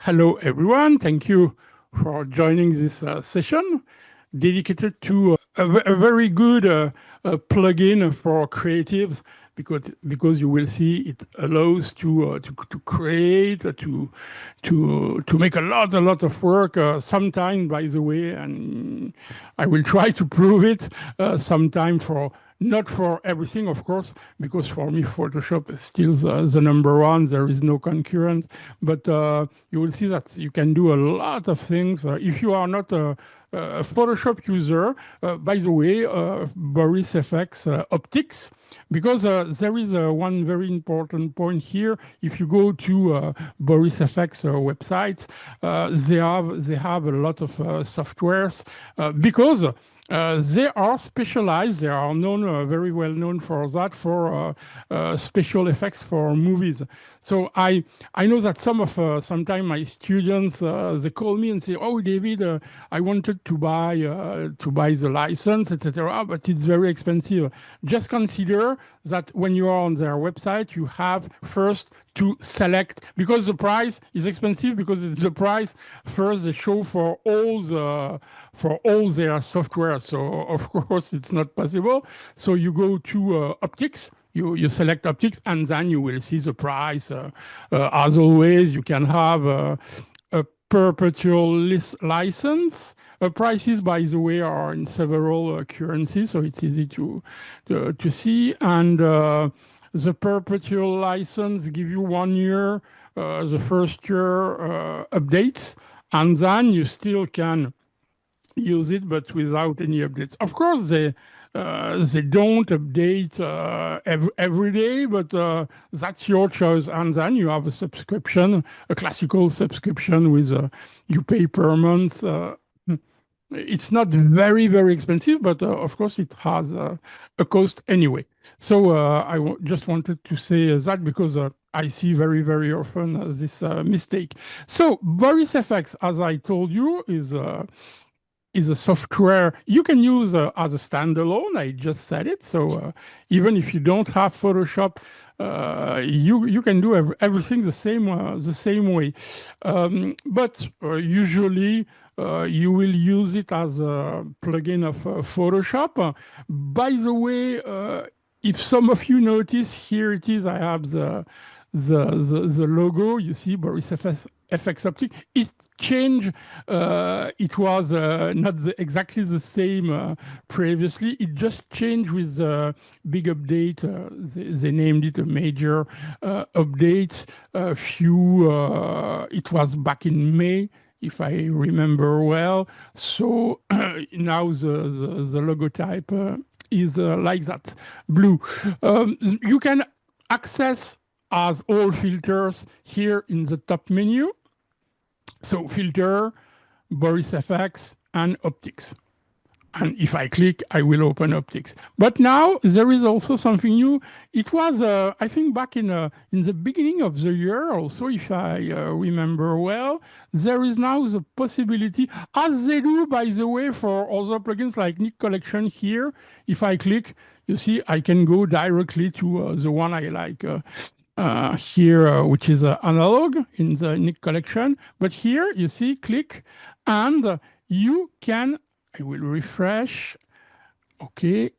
Hello, everyone. Thank you for joining this session dedicated to a very good plugin for creatives because you will see it allows to create to make a lot of work. Sometime, by the way, and I will try to prove it. Sometime for not for everything, of course, because for me, Photoshop is still the number one. There is no concurrent. But you will see that you can do a lot of things. If you are not a Photoshop user, by the way, Boris FX Optics, because there is one very important point here. If you go to Boris FX website, they have a lot of softwares because they are specialized. They are known, very well known for that, for special effects for movies. So I know that sometimes my students they call me and say, "Oh, David, I wanted to buy the license, etc., but it's very expensive." Just consider that when you are on their website, you have first to select, because the price is expensive, because it's the price first they show for all their software. So of course it's not possible. So you go to optics. You select optics, and then you will see the price. As always, you can have a perpetual license. Prices, by the way, are in several currencies, so it's easy to see. And the perpetual license give you 1 year, the first year updates, and then you still can use it, but without any updates. Of course, they don't update every day, but that's your choice. And then you have a subscription, a classical subscription with you pay per month. It's not very expensive, but of course it has a cost anyway. So just wanted to say that because I see very often this mistake. So Boris FX, as I told you, is a software you can use as a standalone. I just said it. So even if you don't have Photoshop, you can do everything the same way. But usually you will use it as a plugin of Photoshop. By the way, if some of you notice, here it is. I have the logo. You see, Boris FX Optic. It changed. It was not exactly the same previously. It just changed with a big update. They named it a major update. It was back in May, if I remember well. So now the logotype is like that, blue. You can access as all filters here in the top menu. So filter, Boris FX, and optics. And if I click, I will open optics. But now there is also something new. It was, I think, back in the beginning of the year, also, if I remember well, there is now the possibility, as they do, by the way, for other plugins like Nick Collection here. If I click, you see, I can go directly to the one I like. Here, which is analog in the Nick Collection. But here, you see, click, and you can, I will refresh. Okay.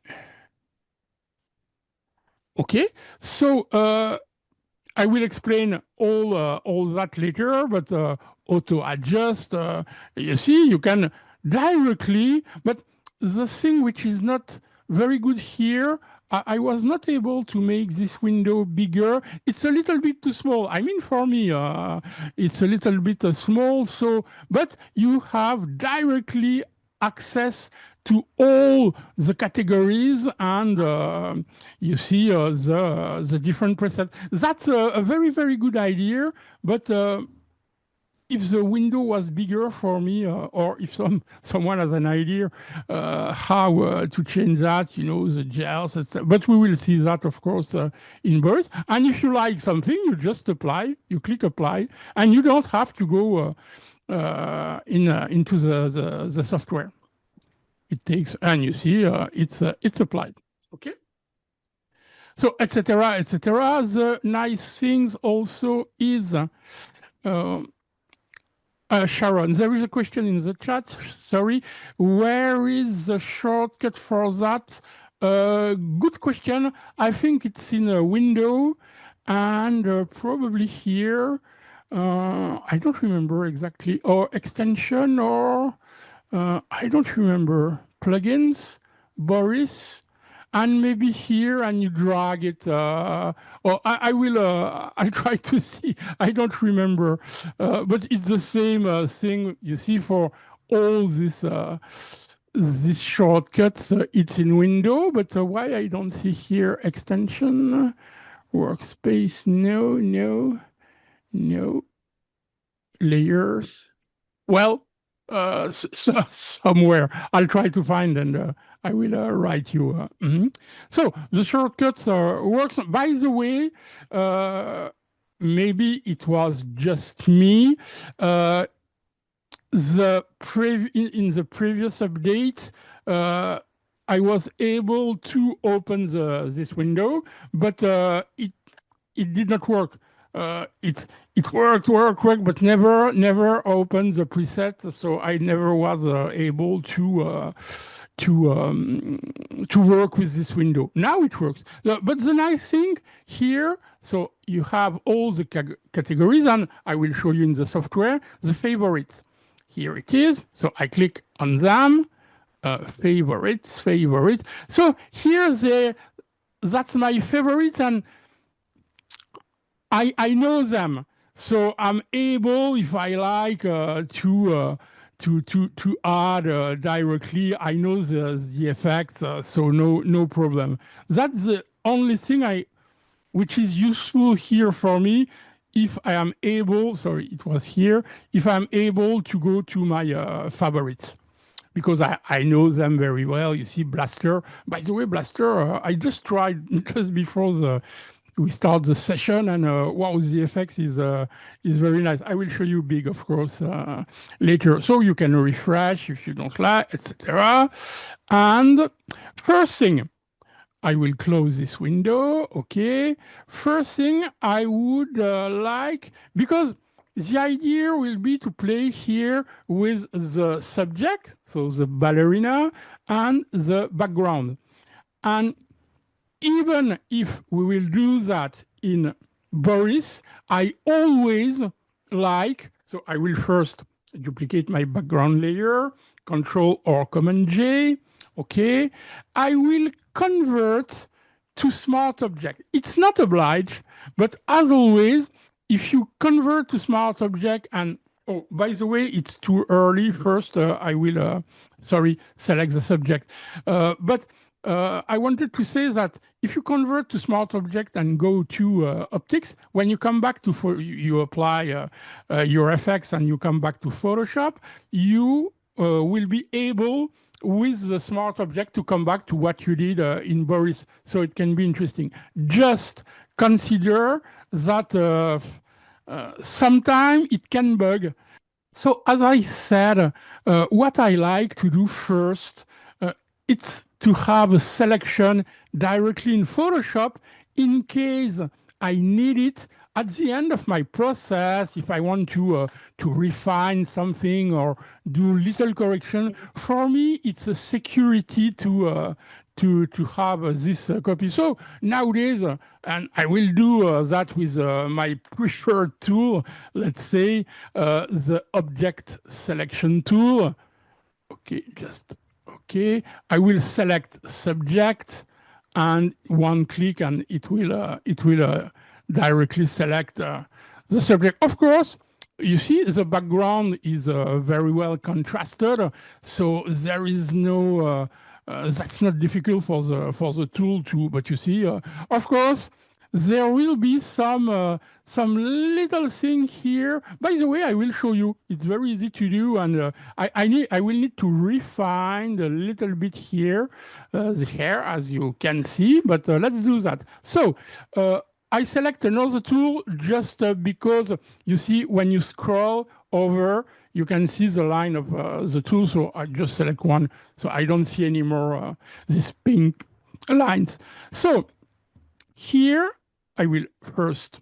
Okay. So I will explain all that later, but auto adjust, you see, you can directly, but the thing which is not very good here, I was not able to make this window bigger. It's a little bit too small. I mean, for me, it's a little bit small. So, but you have directly access to all the categories, and you see the different presets. That's a very good idea, but if the window was bigger for me, or if someone has an idea how to change that, the gels, etc. But we will see that, of course, in Boris. And if you like something, you just apply, you click apply, and you don't have to go into the software. It takes, and you see, it's applied. Okay. So, etc. The nice things also is Sharon, there is a question in the chat. Sorry, where is the shortcut for that? Good question. I think it's in a window and probably here. I don't remember exactly. Or extension or I don't remember. Plugins, Boris, and maybe here and you drag it. Or I will, I'll try to see. I don't remember. But it's the same thing you see for all these shortcuts. It's in window, but why I don't see here extension, workspace, no, layers. Well, somewhere. I'll try to find and I will write you. So the shortcuts works. By the way, maybe it was just me. In the previous update, I was able to open this window, but it did not work. It worked, but never opened the preset. So I never was able to work with this window. Now it works. But the nice thing here, so you have all the categories, and I will show you in the software the favorites. Here it is. So I click on them. Favorites. So here that's my favorites, and I know them, so I'm able, if I like, to add directly. I know the effects, so no problem. That's the only thing which is useful here for me. If I am able, sorry, it was here. If I'm able to go to my favorites, because I know them very well. You see, Blaster. By the way, Blaster, I just tried just before we start the session, and wow, the effects is very nice. I will show you big, of course, later, so you can refresh if you don't like, etc. And first thing, I will close this window. Okay. First thing I would like, because the idea will be to play here with the subject, so the ballerina, and the background. And even if we will do that in Boris, I always like, so I will first duplicate my background layer, Control or Command J, okay. I will convert to smart object. It's not obliged, but as always, if you convert to smart object and, oh, by the way, it's too early. First, I will, select the subject. But I wanted to say that if you convert to smart object and go to optics, when you come back to, you apply your effects and you come back to Photoshop, you will be able with the smart object to come back to what you did in Boris. So it can be interesting. Just consider that sometimes it can bug. So as I said, what I like to do first, it's to have a selection directly in Photoshop in case I need it at the end of my process. If I want to refine something or do little correction, for me it's a security to have this copy. So nowadays, and I will do that with my preferred tool, let's say the object selection tool. Okay, okay. I will select subject and one click, and it will directly select the subject. Of course, you see the background is very well contrasted, so there is no. That's not difficult for the tool to. But you see, of course, there will be some little thing here. By the way, I will show you. It's very easy to do, and I will need to refine a little bit here, the hair, as you can see. But let's do that. So. I select another tool just because you see when you scroll over, you can see the line of the tool. So I just select one. So I don't see any more these pink lines. So here I will first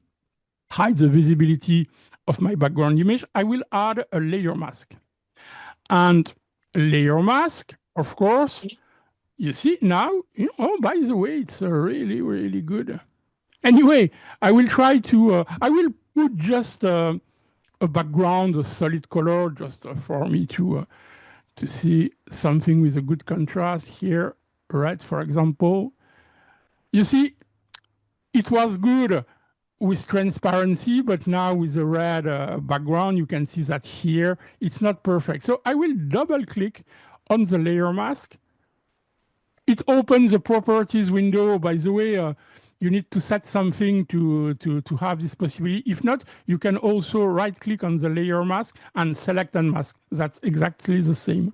hide the visibility of my background image, I will add a layer mask. And layer mask, of course, you see now, oh, by the way, it's really, really good. Anyway, I will try to, I will put just a background, a solid color, just for me to see something with a good contrast here. Red, for example. You see, it was good with transparency, but now with the red background, you can see that here it's not perfect. So I will double click on the layer mask. It opens the properties window. By the way, you need to set something to have this possibility. If not, you can also right click on the layer mask and select unmask. That's exactly the same.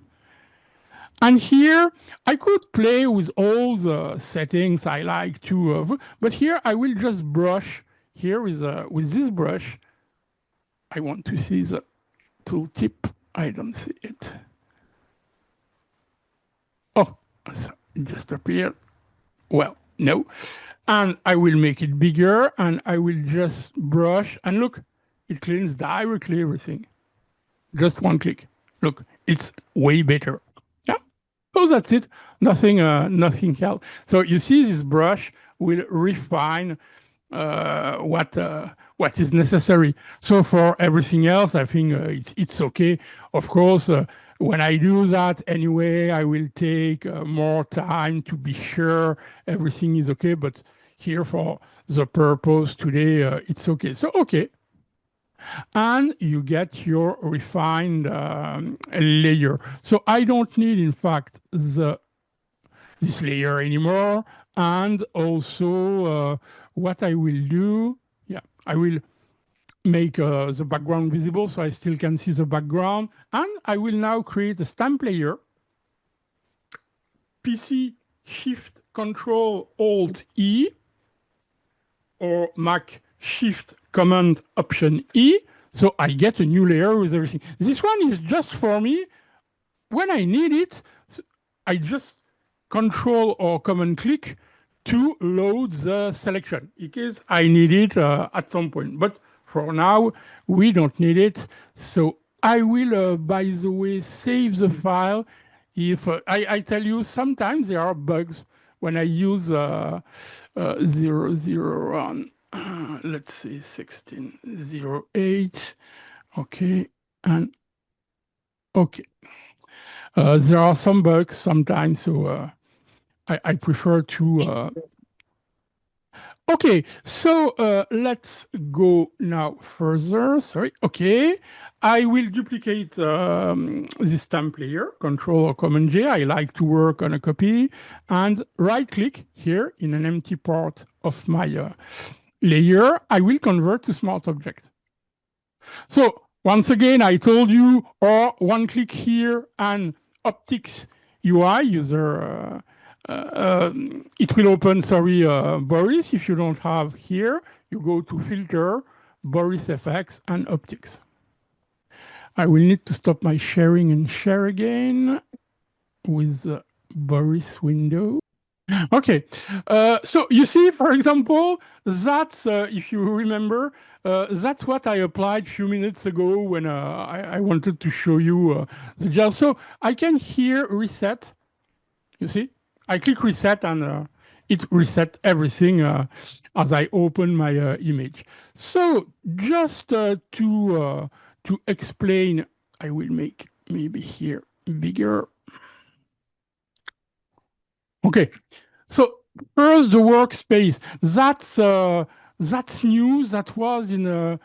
And here I could play with all the settings I like to, but here I will just brush here with this brush. I want to see the tooltip. I don't see it. Oh, it just appeared. Well, no. And I will make it bigger and I will just brush and look, it cleans directly everything. Just one click. Look, it's way better. Yeah. So that's it. Nothing else. So you see this brush will refine what is necessary. So for everything else, I think it's okay. Of course, when I do that anyway, I will take more time to be sure everything is okay. But here for the purpose today, it's okay. So, okay. And you get your refined layer. So I don't need, in fact, this layer anymore. And also what I will do, yeah, I will make the background visible so I still can see the background. And I will now create a stamp layer. PC Shift Control Alt E or Mac Shift Command Option E. So I get a new layer with everything. This one is just for me. When I need it, I just Control or Command click to load the selection in case I need it at some point. But for now, we don't need it. So I will, by the way, save the file. If I tell you, sometimes there are bugs when I use 001. Let's see, 1608. Okay, and okay. There are some bugs sometimes, so I prefer to. Okay, so let's go now further. Sorry. Okay, I will duplicate this stamp layer, Control or Command J. I like to work on a copy, and right-click here in an empty part of my layer. I will convert to Smart Object. So once again, I told you, or one click here and Optics UI user. It will open, sorry, Boris. If you don't have here, you go to Filter, Boris FX, and Optics. I will need to stop my sharing and share again with the Boris window. Okay, so you see, for example, that's, if you remember, that's what I applied a few minutes ago when I wanted to show you the gel. So I can here reset, you see? I click reset and it reset everything as I open my image. So just to explain, I will make maybe here bigger. Okay, so first the workspace. That's new. That was in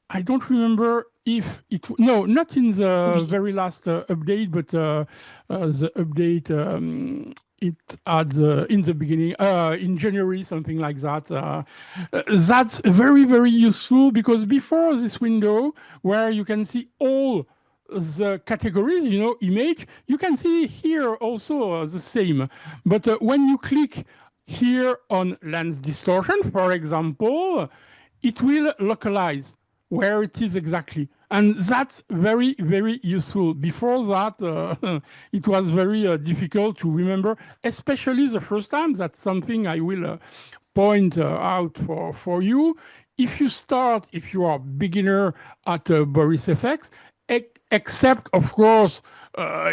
I don't remember if it, no, not in the very last update, but the update it had in the beginning, in January, something like that. That's very, very useful because before this window where you can see all the categories, you know, image, you can see here also the same. But when you click here on lens distortion, for example, it will localize where it is exactly. And that's very, very useful. Before that, it was very difficult to remember, especially the first time. That's something I will point out for you. if you are beginner at Boris FX, except, of course,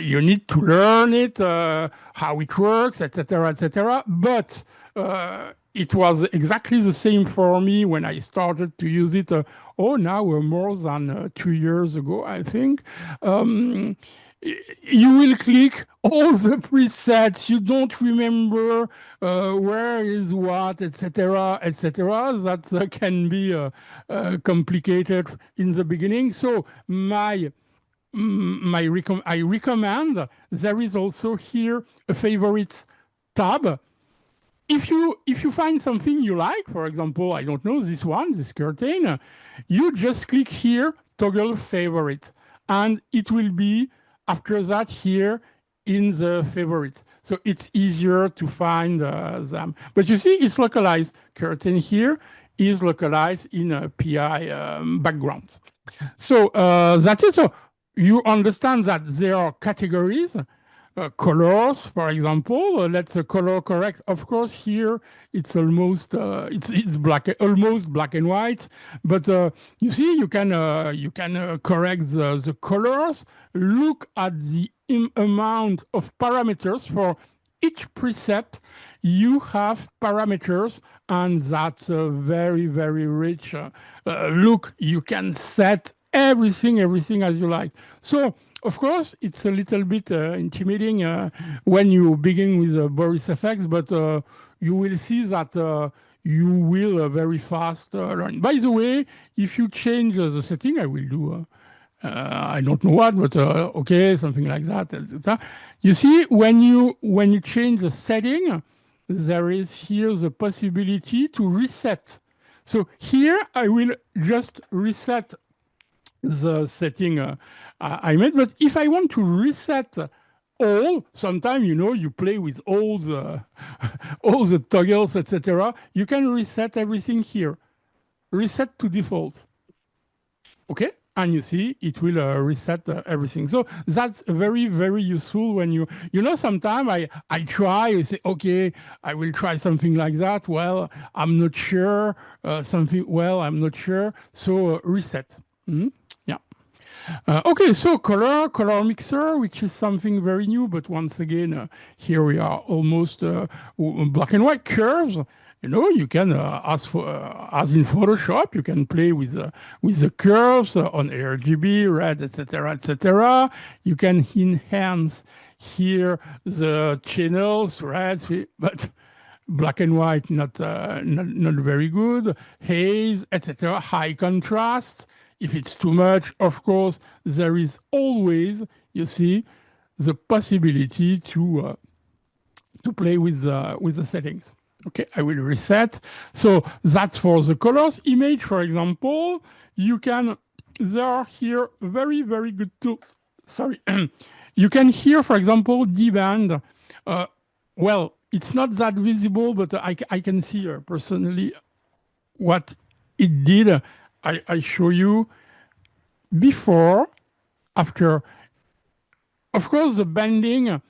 you need to learn it, how it works, etc., etc. But it was exactly the same for me when I started to use it. Now more than 2 years ago, I think. Um, you will click all the presets. You don't remember where is what, etc., etc. That can be complicated in the beginning. So I recommend there is also here a favorites tab. If you find something you like, for example, I don't know, this curtain, you just click here, toggle favorite, and it will be after that here in the favorites. So it's easier to find them. But you see, it's localized. Curtain here is localized in a PI background. So that's it. So you understand that there are categories, colors, for example. Let's color correct. Of course, here it's almost almost black and white. But you see, you can correct the colors. Look at the amount of parameters for each preset. You have parameters, and that's very, very rich. Look, you can set everything as you like. So, of course, it's a little bit intimidating when you begin with Boris FX, but you will see that you will very fast learn. By the way, if you change the setting, I will do. I don't know what, but okay, something like that, etc. You see, when you change the setting, there is here the possibility to reset. So here I will just reset the setting I made. But if I want to reset all, sometimes you play with all the all the toggles, etc. You can reset everything here. Reset to default. Okay, and you see it will reset everything. So that's very, very useful when sometimes I try, I say, okay, I will try something like that. Well, I'm not sure. I'm not sure. So reset. Yeah. Okay, so color mixer, which is something very new, but once again, here we are almost black and white curves. You can as in Photoshop, you can play with the curves on RGB, red, etc., etc. You can enhance here the channels, red, but black and white not very good. Haze, etc. High contrast. If it's too much, of course, there is always, you see, the possibility to play with the settings. Okay, I will reset. So that's for the colors. Image, for example, there are here very, very good tools. Sorry. You can hear, for example, D-band. Well, it's not that visible, but I can see personally what it did. I show you before, after. Of course, the banding,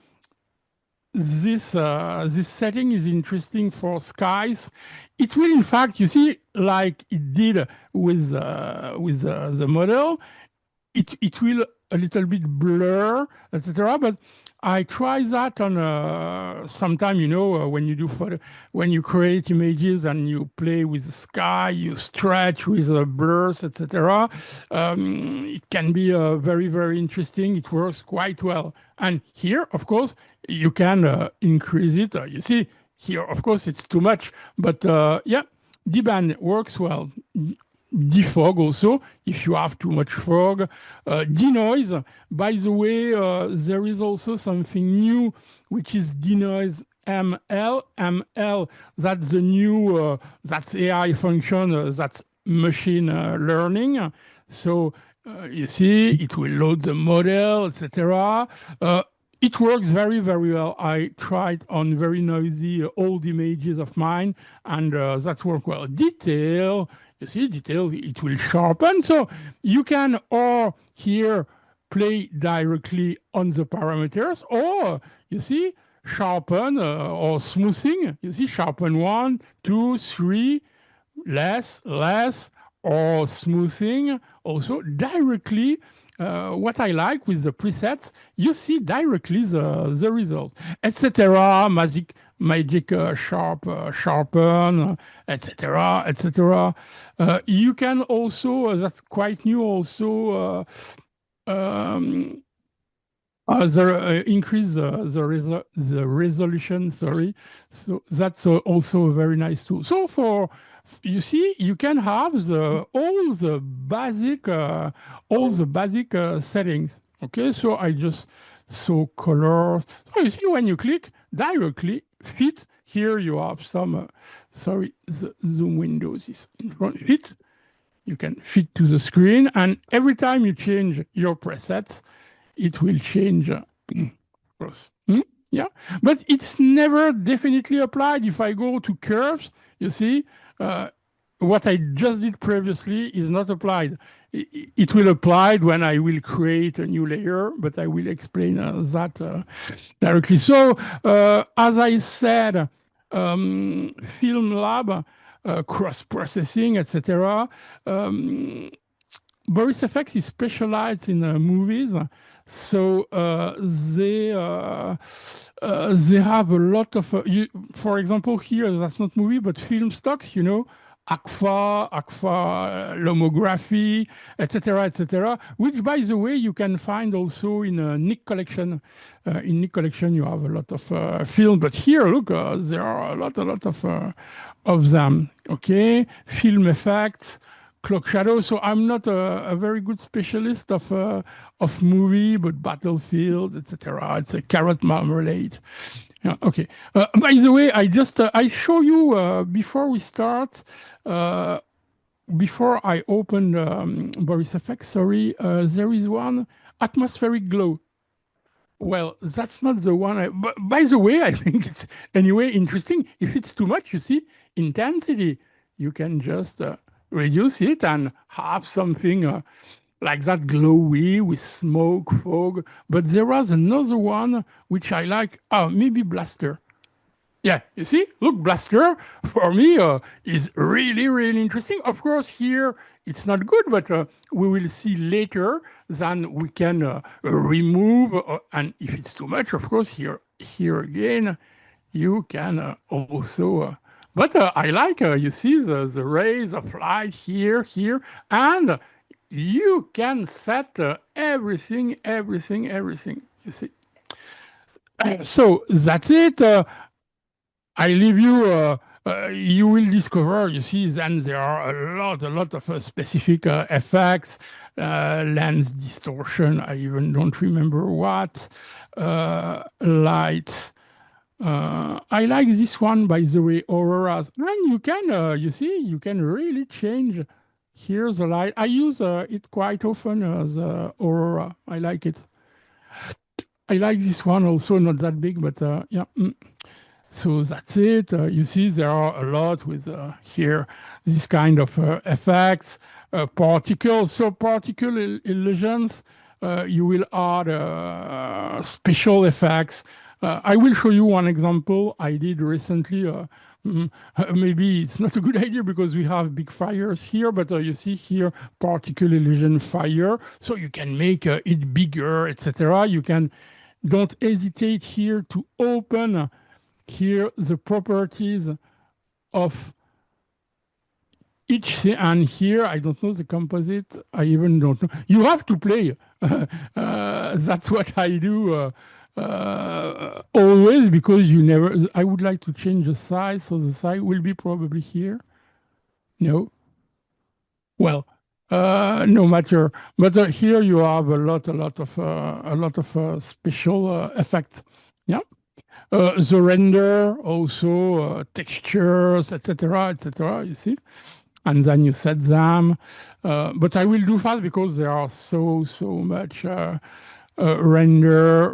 this setting is interesting for skies. It will, in fact, you see, like it did with the model, it will a little bit blur, etc. But I try that on sometime, when you do when you create images and you play with the sky, you stretch with blurs, etc. It can be very, very interesting. It works quite well. And here, of course, you can increase it. You see, here, of course, it's too much. But yeah, D-band works well. Defog also, if you have too much fog. Denoise, by the way, there is also something new, which is denoise ML. ML, that's the new, that's AI function, that's machine learning. So you see, it will load the model, etc. It works very, very well. I tried on very noisy old images of mine, and that's worked well. Detail, you see, detail, it will sharpen. So you can, or here, play directly on the parameters, or, you see, sharpen or smoothing. You see, sharpen 1, 2, 3, less, or smoothing. Also directly, what I like with the presets, you see directly the result, etc. Magic sharpen, etc., etc. You can also, that's quite new also, increase the resolution. Sorry, so that's also a very nice tool. So you see, you can have all the basic settings. Okay, so I just saw color. So you see, when you click directly fit here, you have some. Sorry, the zoom windows is in front. Fit. You can fit to the screen, and every time you change your presets, it will change, of course. Yeah, but it's never definitely applied. If I go to curves, you see, what I just did previously is not applied. It will apply when I will create a new layer, but I will explain that directly. So, as I said, Film Lab, cross-processing, etc. Boris FX is specialized in movies, so they have a lot of. For example, here that's not movie, but film stocks. Agfa, Lomography, etc., etc. Which, by the way, you can find also in a Nick collection. In Nick collection, you have a lot of film, but here, look, there are a lot of them. Okay, film effects, clock shadow. So I'm not a very good specialist of movie, but Battlefield, etc. It's a carrot marmalade. Yeah, okay. By the way, I show you before we start. Before I open Boris FX, sorry, there is one atmospheric glow. Well, that's not the one. But by the way, I think it's anyway interesting. If it's too much, you see, intensity, you can just reduce it and have something like that glowy with smoke, fog. But there was another one which I like. Oh, maybe Blaster. Yeah, you see, look, Blaster for me is really, really interesting. Of course, here it's not good, but we will see later. Then we can remove, and if it's too much, of course, here again, you can also. But I like, you see the rays of light here, and you can set everything. You see. So that's it. I leave you. You will discover. You see, then there are a lot of specific effects, lens distortion. I even don't remember what. Light. I like this one, by the way, auroras. And you can, you see, you can really change here the light. I use it quite often, the aurora. I like it. I like this one also, not that big, but yeah. So that's it. You see, there are a lot with here this kind of effects, particles. So particle illusions, you will add special effects. I will show you one example I did recently. Maybe it's not a good idea because we have big fires here, but you see here particle illusion fire. So you can make it bigger, etc. You can don't hesitate here to open here the properties of each thing. And here I don't know the composite. I even don't know. You have to play. That's what I do always, because you never. I would like to change the size, so the size will be probably here. No. Well, no matter. But here you have a lot of special effects. Yeah. The render, also textures, etc. You see, and then you set them. But I will do fast because there are so much render.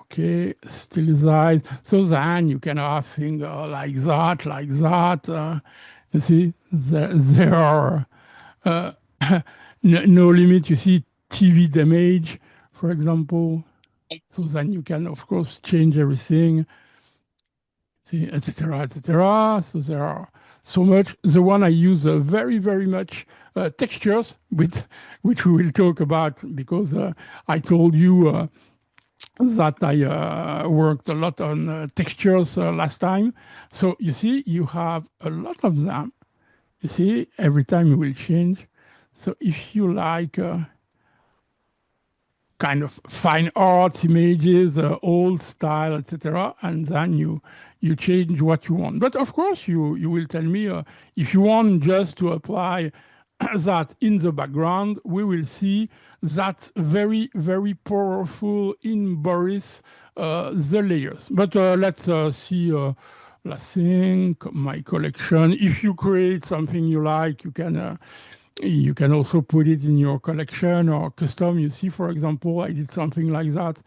Okay, stylize. So then you can have things like that. You see, there are no limit. You see, TV damage, for example. So then you can, of course, change everything, see, etc. So there are so much. The one I use very, very much textures, which we will talk about because I told you that I worked a lot on textures last time. So you see, you have a lot of them. You see, every time you will change. So if you like kind of fine arts images, old style, etc., and then you change what you want. But of course, you will tell me if you want just to apply that in the background, we will see that's very, very powerful in Boris, the layers. But let's see last thing, my collection. If you create something you like, you can also put it in your collection or custom. You see, for example, I did something like that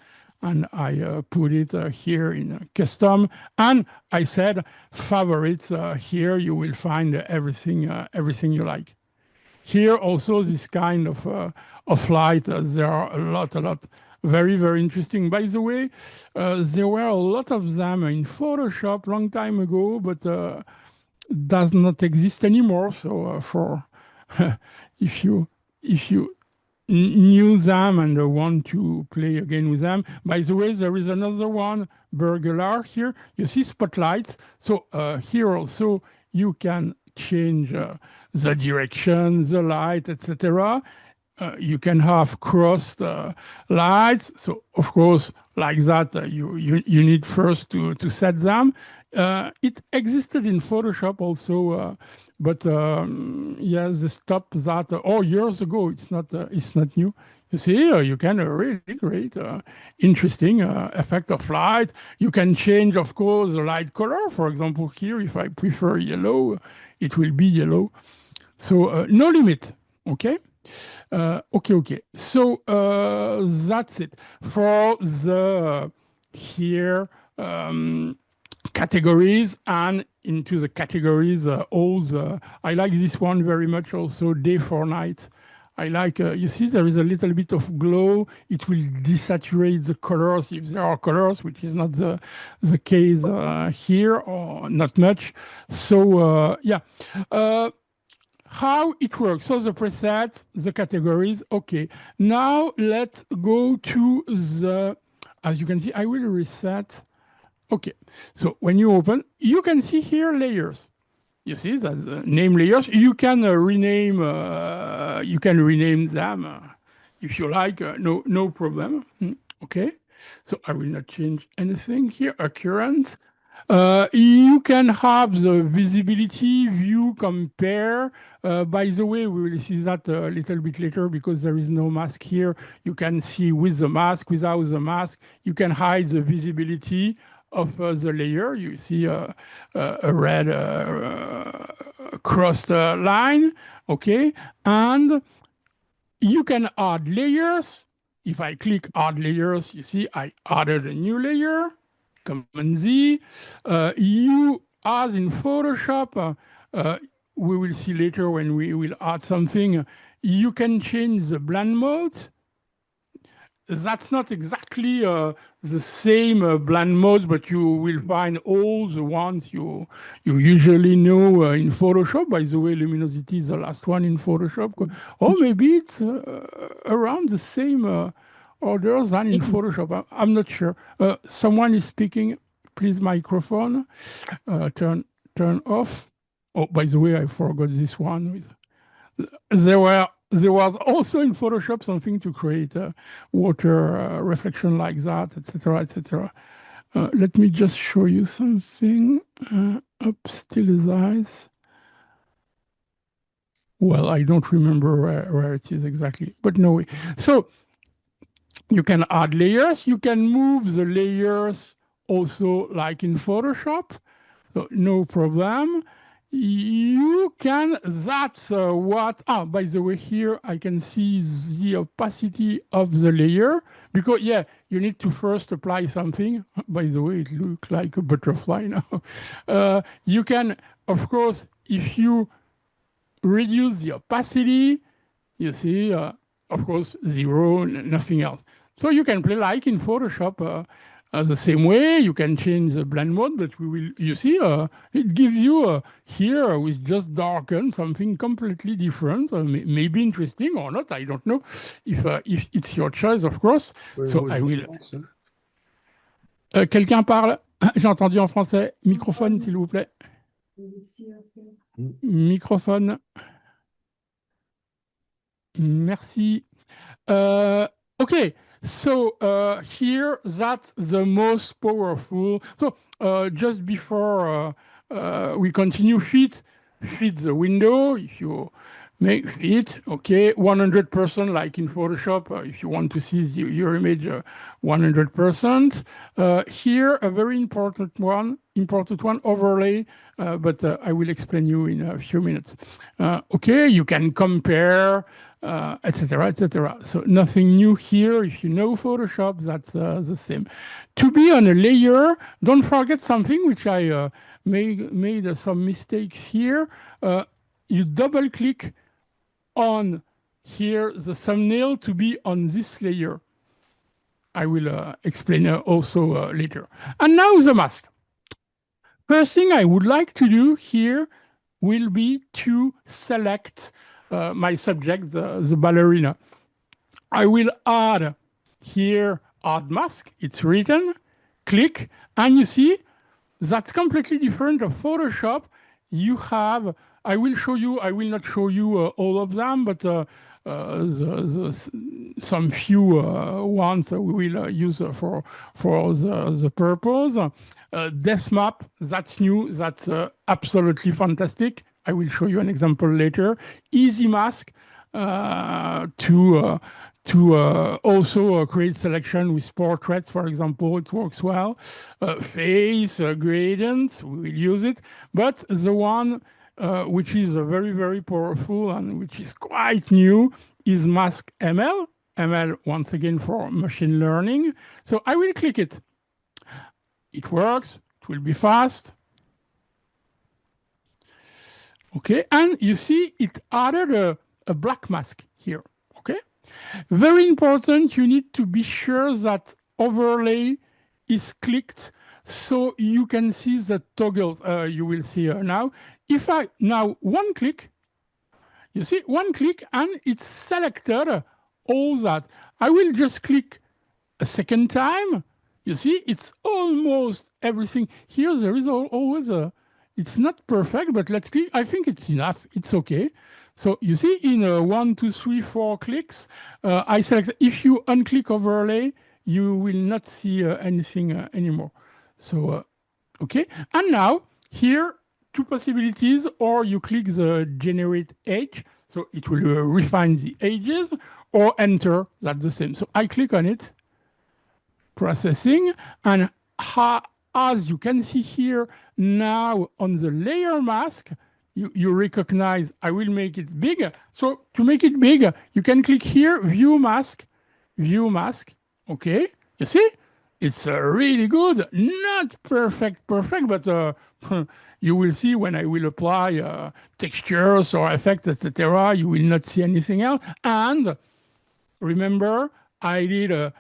and I put it here in custom. And I said favorites. Here you will find everything you like. Here also this kind of light, there are a lot, very, very interesting. By the way, there were a lot of them in Photoshop long time ago, but does not exist anymore. So for if you knew them and want to play again with them. By the way, there is another one, burglar here. You see spotlights. So here also you can change the direction, the light, etc. You can have crossed lights. So of course, like that, you need first to set them. It existed in Photoshop also, but yes, they stopped that years ago. It's not new. You see, you can really create interesting effect of light. You can change, of course, the light color. For example, here, if I prefer yellow, it will be yellow. So no limit. Okay. Okay. So that's it for the here categories, and into the categories I like this one very much also, day for night. I like, you see, there is a little bit of glow. It will desaturate the colors if there are colors, which is not the case here, or not much. So yeah. How it works. So the presets, the categories. Okay. Now let's go to the, as you can see, I will reset. Okay. So when you open, you can see here layers. You see that name layers. You can rename. You can rename them if you like. No problem. Okay. So I will not change anything here. Occurrence. You can have the visibility, view, compare. By the way, we will see that a little bit later because there is no mask here. You can see with the mask, without the mask. You can hide the visibility of the layer. You see a red crossed line, okay? And you can add layers. If I click add layers, you see I added a new layer. Command Z. You, as in Photoshop, we will see later when we will add something, you can change the blend mode. That's not exactly the same blend modes, but you will find all the ones you usually know in Photoshop. By the way, luminosity is the last one in Photoshop. Or maybe it's around the same order than in Photoshop. I'm not sure. Someone is speaking. Please, microphone. Turn off. Oh, by the way, I forgot this one. There was also in Photoshop something to create water reflection like that, etc., etc. Let me just show you something. Up, stylize. Well, I don't remember where it is exactly, but no way. So you can add layers. You can move the layers also like in Photoshop. So no problem. You can, that's what, by the way, here I can see the opacity of the layer because, yeah, you need to first apply something. By the way, it looks like a butterfly now. You can, of course, if you reduce the opacity, you see, of course, zero, nothing else. So you can play like in Photoshop. The same way, you can change the blend mode, but you see, it gives you here with just darken something completely different, maybe interesting or not, I don't know, if it's your choice, of course. So I will. Quelqu'un parle? J'ai entendu en français. Microphone, s'il vous plaît. Microphone. Merci. Okay, so here that's the most powerful. So just before we continue, fit the window. If you make fit, okay, 100% like in Photoshop. If you want to see your image 100%. Here a very important one, overlay. But I will explain you in a few minutes. Okay, you can compare, etc., etc. So nothing new here. If you know Photoshop, that's the same. To be on a layer, don't forget something which I made some mistakes here. You double click on here the thumbnail to be on this layer. I will explain also later. And now the mask. First thing I would like to do here will be to select my subject, the ballerina. I will add here, add mask, it's written, click, and you see that's completely different of Photoshop. You have, I will not show you all of them, but some few ones we will use for the purpose. Depth map, that's new, that's absolutely fantastic. I will show you an example later. Easy mask to also create selection with portraits, for example, it works well. Face, gradients, we will use it. But the one which is very, very powerful and which is quite new is Mask ML. ML, once again, for machine learning. So I will click it. It works. It will be fast. Okay, and you see it added a black mask here. Okay, very important. You need to be sure that overlay is clicked so you can see the toggle. You will see now. If I now one click, you see one click and it's selected all that. I will just click a second time. You see, it's almost everything. Here there is always a, it's not perfect, but let's click. I think it's enough. It's okay. So you see in 1, 2, 3, 4 clicks, I select, if you unclick overlay, you will not see anything anymore. So, okay. And now here, two possibilities, or you click the generate edge, so it will refine the edges, or enter, that's the same. So I click on it, processing, and as you can see here now on the layer mask, you recognize, I will make it bigger. So to make it bigger, you can click here, view mask, okay, you see? It's really good, not perfect, but you will see when I will apply textures or effects, etc., you will not see anything else. And remember, I did a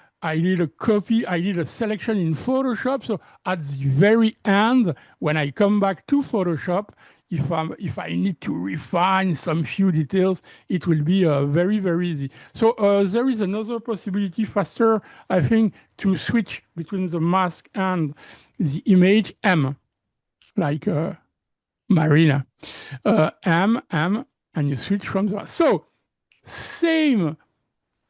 copy, I did a selection in Photoshop. So at the very end, when I come back to Photoshop, if I need to refine some few details, it will be very, very easy. So there is another possibility faster, I think, to switch between the mask and the image M, like Marina. M, and you switch from the mask. So same.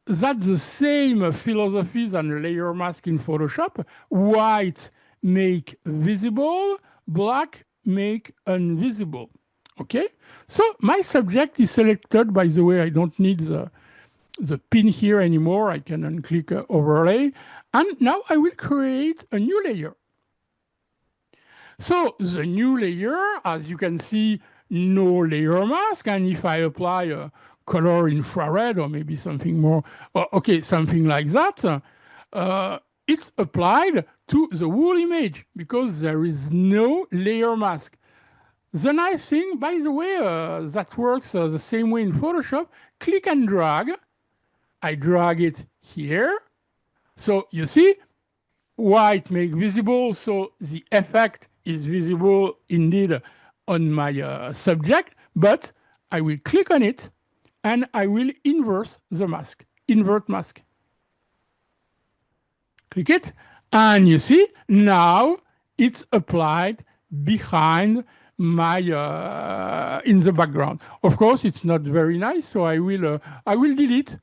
That's the same philosophy than layer mask in Photoshop. White make visible, black make invisible. Okay, so my subject is selected. By the way, I don't need the pin here anymore. I can unclick overlay. And now I will create a new layer. So the new layer, as you can see, no layer mask. And if I apply a color infrared or maybe something more, okay, something like that, it's applied to the whole image because there is no layer mask. The nice thing, by the way, that works the same way in Photoshop, click and drag. I drag it here. So you see, white make visible, so the effect is visible indeed on my subject, but I will click on it and I will invert the mask. Invert mask. Click it, and you see now it's applied behind my in the background. Of course, it's not very nice, so I will delete.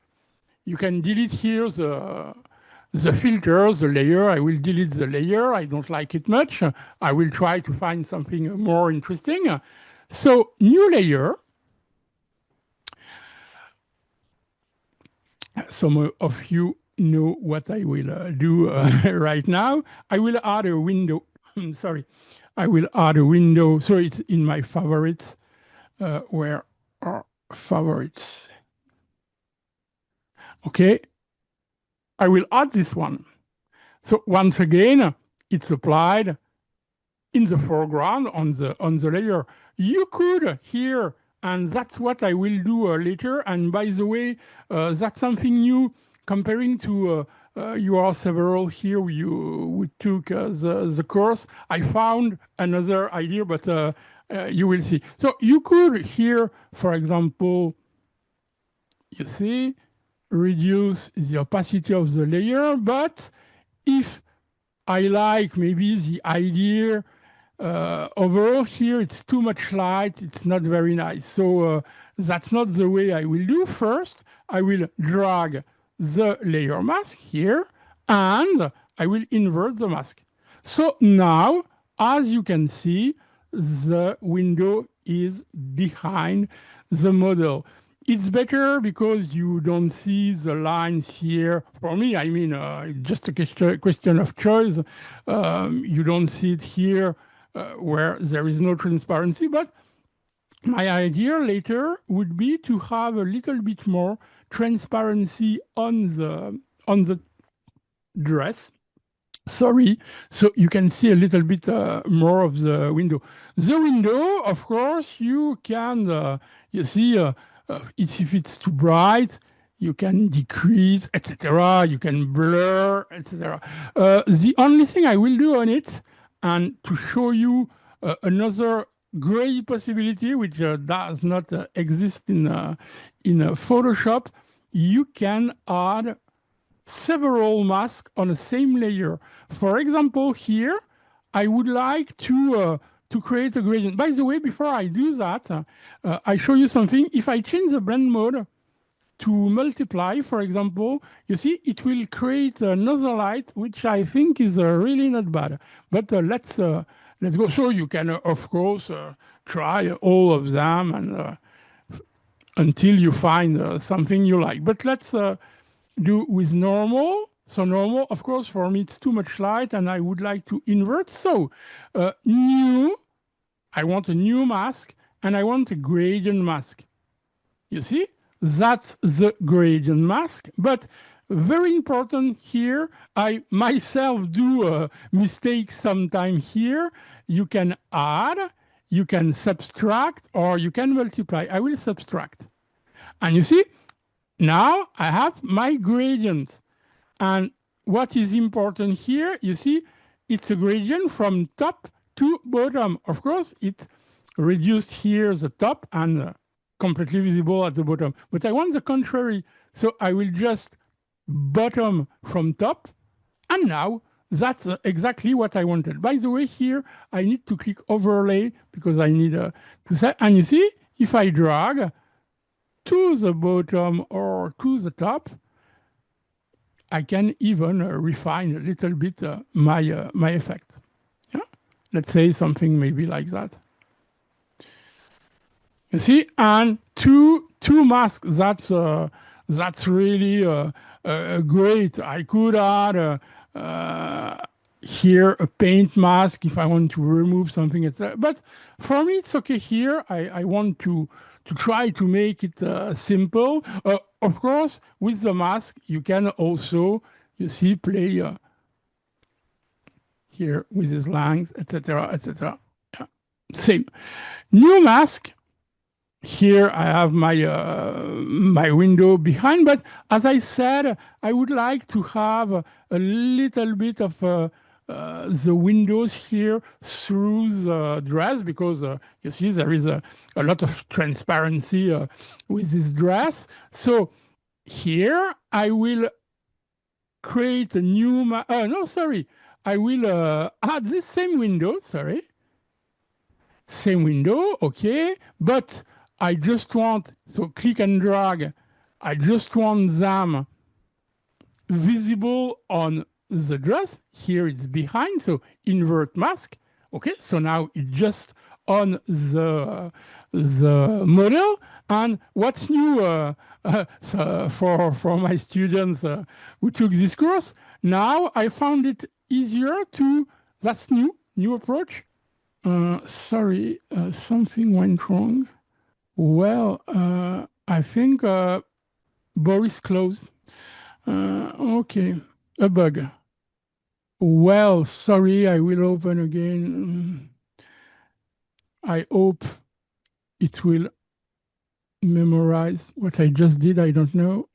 You can delete here the filter, the layer. I will delete the layer. I don't like it much. I will try to find something more interesting. So new layer. Some of you know what I will do right now. I will add a window. Sorry. I will add a window. So it's in my favorites. Where are favorites? Okay. I will add this one. So once again, it's applied in the foreground on the layer. You could here, and that's what I will do later. And by the way, that's something new comparing to you are several here who took the course. I found another idea, but you will see. So you could here, for example, you see, reduce the opacity of the layer, but if I like maybe the idea overall here, it's too much light, it's not very nice. So that's not the way I will do. First, I will drag the layer mask here, and I will invert the mask. So now, as you can see, the window is behind the model. It's better because you don't see the lines here. For me, I mean, it's just a question of choice. You don't see it here where there is no transparency. But my idea later would be to have a little bit more transparency on the dress. Sorry, so you can see a little bit more of the window. The window, of course, you can, you see, if it's too bright, you can decrease, etc. You can blur, etc. The only thing I will do on it, and to show you another great possibility, which does not exist in Photoshop, you can add several masks on the same layer. For example, here, I would like to create a gradient. By the way, before I do that, I show you something. If I change the blend mode to multiply, for example, you see, it will create another light, which I think is really not bad. But let's go. So you can, of course, try all of them and until you find something you like. But let's do with normal. So normal, of course, for me, it's too much light and I would like to invert. So new, I want a new mask and I want a gradient mask. You see, that's the gradient mask. But very important here, I myself do mistakes sometimes here. You can add, you can subtract, or you can multiply. I will subtract. And you see, now I have my gradient. And what is important here, you see, it's a gradient from top to bottom. Of course, it reduced here the top and completely visible at the bottom. But I want the contrary. So I will just bottom from top. And now that's exactly what I wanted. By the way, here, I need to click overlay because I need to set. And you see, if I drag to the bottom or to the top, I can even refine a little bit my effect. Yeah? Let's say something maybe like that. You see, and two masks. That's really great. I could add here a paint mask if I want to remove something, etc. But for me, it's okay here. I want to try to make it simple. Of course, with the mask, you can also, you see, play here with his lines, etc., etc. Yeah. Same. New mask. here I have my my window behind, but as I said, I would like to have a little bit of the windows here through the dress, because you see there is a lot of transparency with this dress. So here I will create a new, no, sorry, I will add this same window, sorry, same window, okay, but I just want, so click and drag, I just want them visible on the dress. Here it's behind, so invert mask, okay, so now it's just on the model. And what's new so for my students who took this course, now I found it easier to, that's new approach. Sorry, something went wrong. Well, I think Boris closed. Okay, a bug. Well, sorry, I will open again. I hope it will memorize what I just did. I don't know.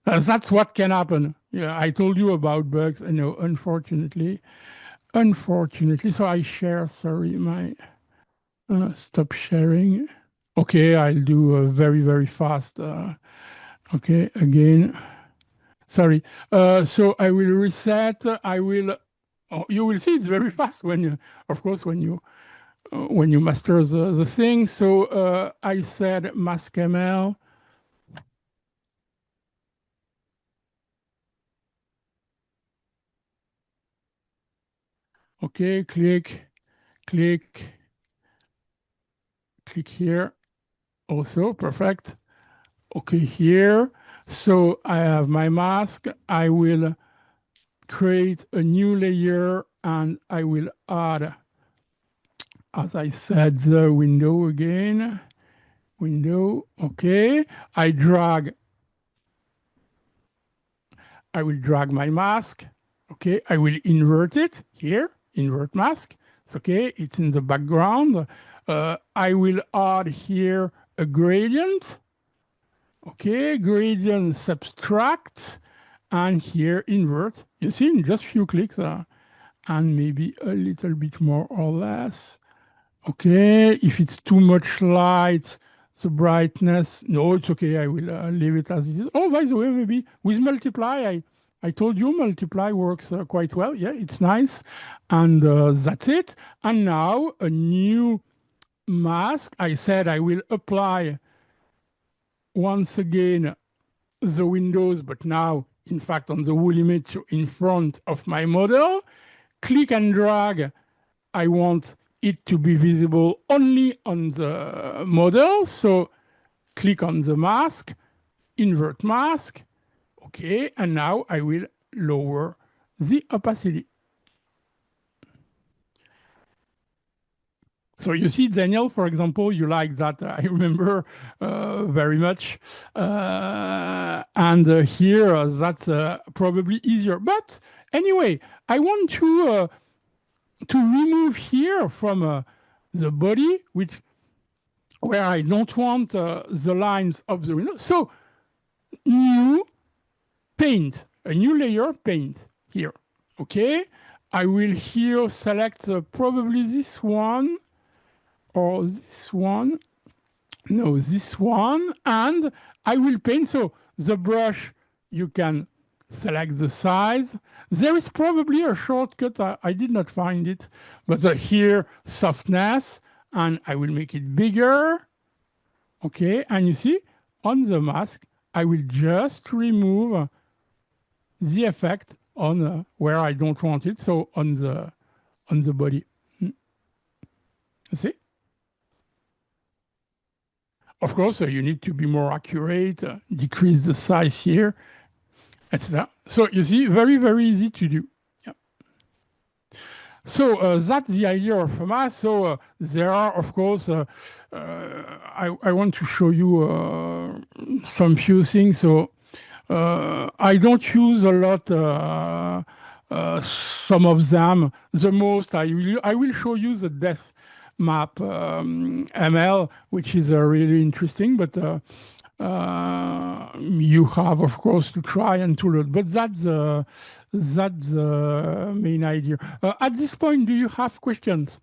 That's what can happen. Yeah, I told you about bugs. I know, unfortunately. So I share, sorry, my stop sharing. Okay, I'll do very, very fast. Okay, again. Sorry. So I will reset. I will. Oh, you will see it's very fast when you, of course, when you master the thing. So I said mask ML. Okay, click here. Also perfect. Okay, here. So I have my mask. I will create a new layer and I will add, as I said, the window again. Window, okay. I will drag my mask. Okay, I will invert it here, invert mask. It's okay, it's in the background. I will add here a gradient. Okay, gradient subtract, and here invert. You see, in just few clicks, and maybe a little bit more or less. Okay, if it's too much light, the brightness, no, it's okay. I will leave it as it is. Oh, by the way, maybe with multiply, I told you multiply works quite well. Yeah, it's nice. And that's it. And now a new mask. I said I will apply once again the windows, but now, in fact, on the whole image in front of my model. Click and drag. I want it to be visible only on the model. So click on the mask, invert mask. Okay, and now I will lower the opacity. So you see, Daniel, for example, you like that. I remember very much. And here, that's probably easier. But anyway, I want to remove here from the body, where I don't want the lines of the window. So new paint, a new layer paint here. Okay, I will here select probably this one or this one. No, this one, and I will paint. So the brush, you can select the size. There is probably a shortcut. I did not find it, but here softness, and I will make it bigger. Okay, and you see on the mask, I will just remove the effect on where I don't want it. So on the body. You see? Of course, you need to be more accurate, decrease the size here, etc. So you see, very, very easy to do. Yeah. So that's the idea of a mask. So there are, of course, I want to show you some few things. So I don't use a lot. Some of them. The most I will show you the depth map ML, which is really interesting. But you have, of course, to try and to learn. But that's the main idea. At this point, do you have questions?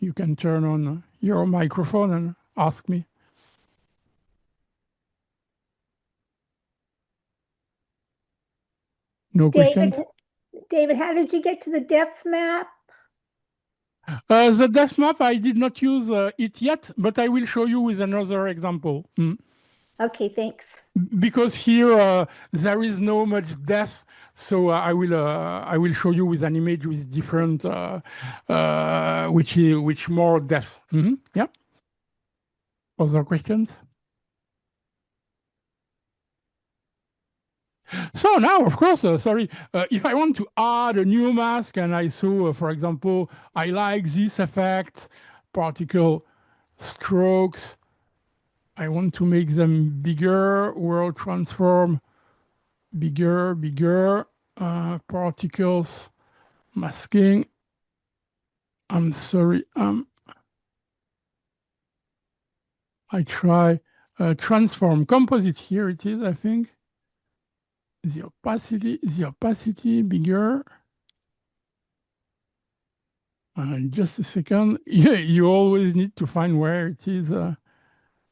You can turn on your microphone and ask me. No questions? David, how did you get to the depth map? The depth map, I did not use it yet, but I will show you with another example. Okay, thanks. Because here there is no much depth, so I will show you with an image with different which more depth. Yeah. Other questions? So now, of course, sorry, if I want to add a new mask and I saw, for example, I like this effect, particle strokes, I want to make them bigger, world transform, bigger, particles, masking. I'm sorry, I try transform composite. Here it is, I think. The opacity bigger. Just a second. Yeah, you always need to find where it is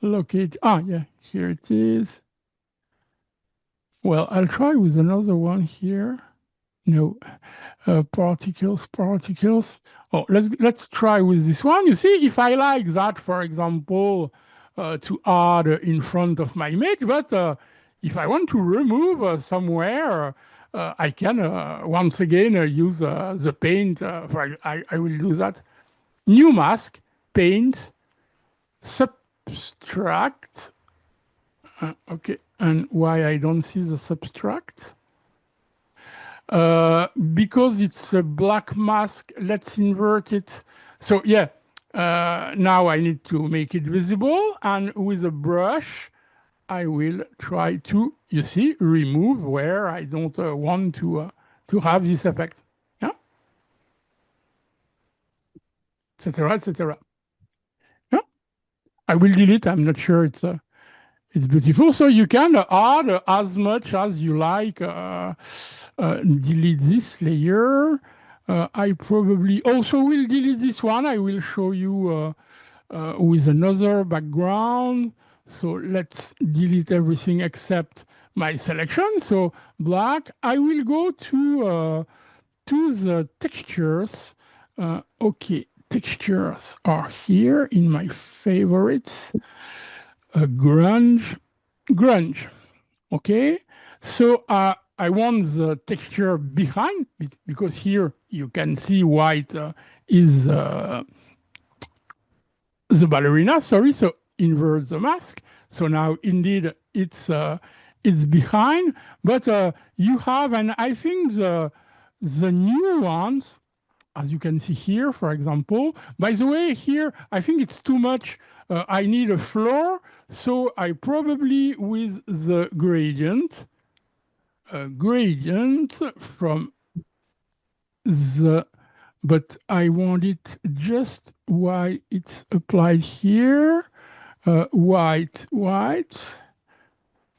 located. Yeah, here it is. Well, I'll try with another one here. No, particles. Oh, let's try with this one. You see, if I like that, for example, to add in front of my image, but if I want to remove somewhere, I can once again use the paint. I will do that. New mask, paint, subtract. Okay, and why I don't see the subtract? Because it's a black mask, let's invert it. So yeah, now I need to make it visible, and with a brush, I will try to, you see, remove where I don't want to have this effect. Yeah, etc., etc. Yeah, I will delete. I'm not sure it's beautiful. So you can add as much as you like. Delete this layer. I probably also will delete this one. I will show you with another background. So let's delete everything except my selection. So black. I will go to the textures. Okay, textures are here in my favorites. Grunge. Okay, so I want the texture behind, because here you can see white is the ballerina. Sorry, so invert the mask. So now indeed it's behind, but you have, and I think the new ones, as you can see here, for example. By the way, here, I think it's too much. I need a floor, so I probably, with the gradient from the, but I want it just why it's applied here. White,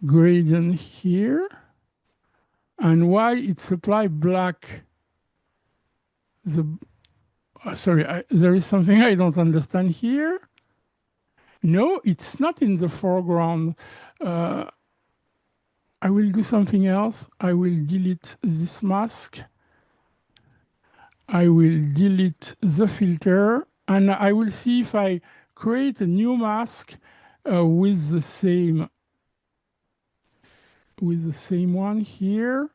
gradient here, and why it's applied black. Sorry, there is something I don't understand here. No, it's not in the foreground. I will do something else. I will delete this mask. I will delete the filter, and I will see if I create a new mask with the same one here.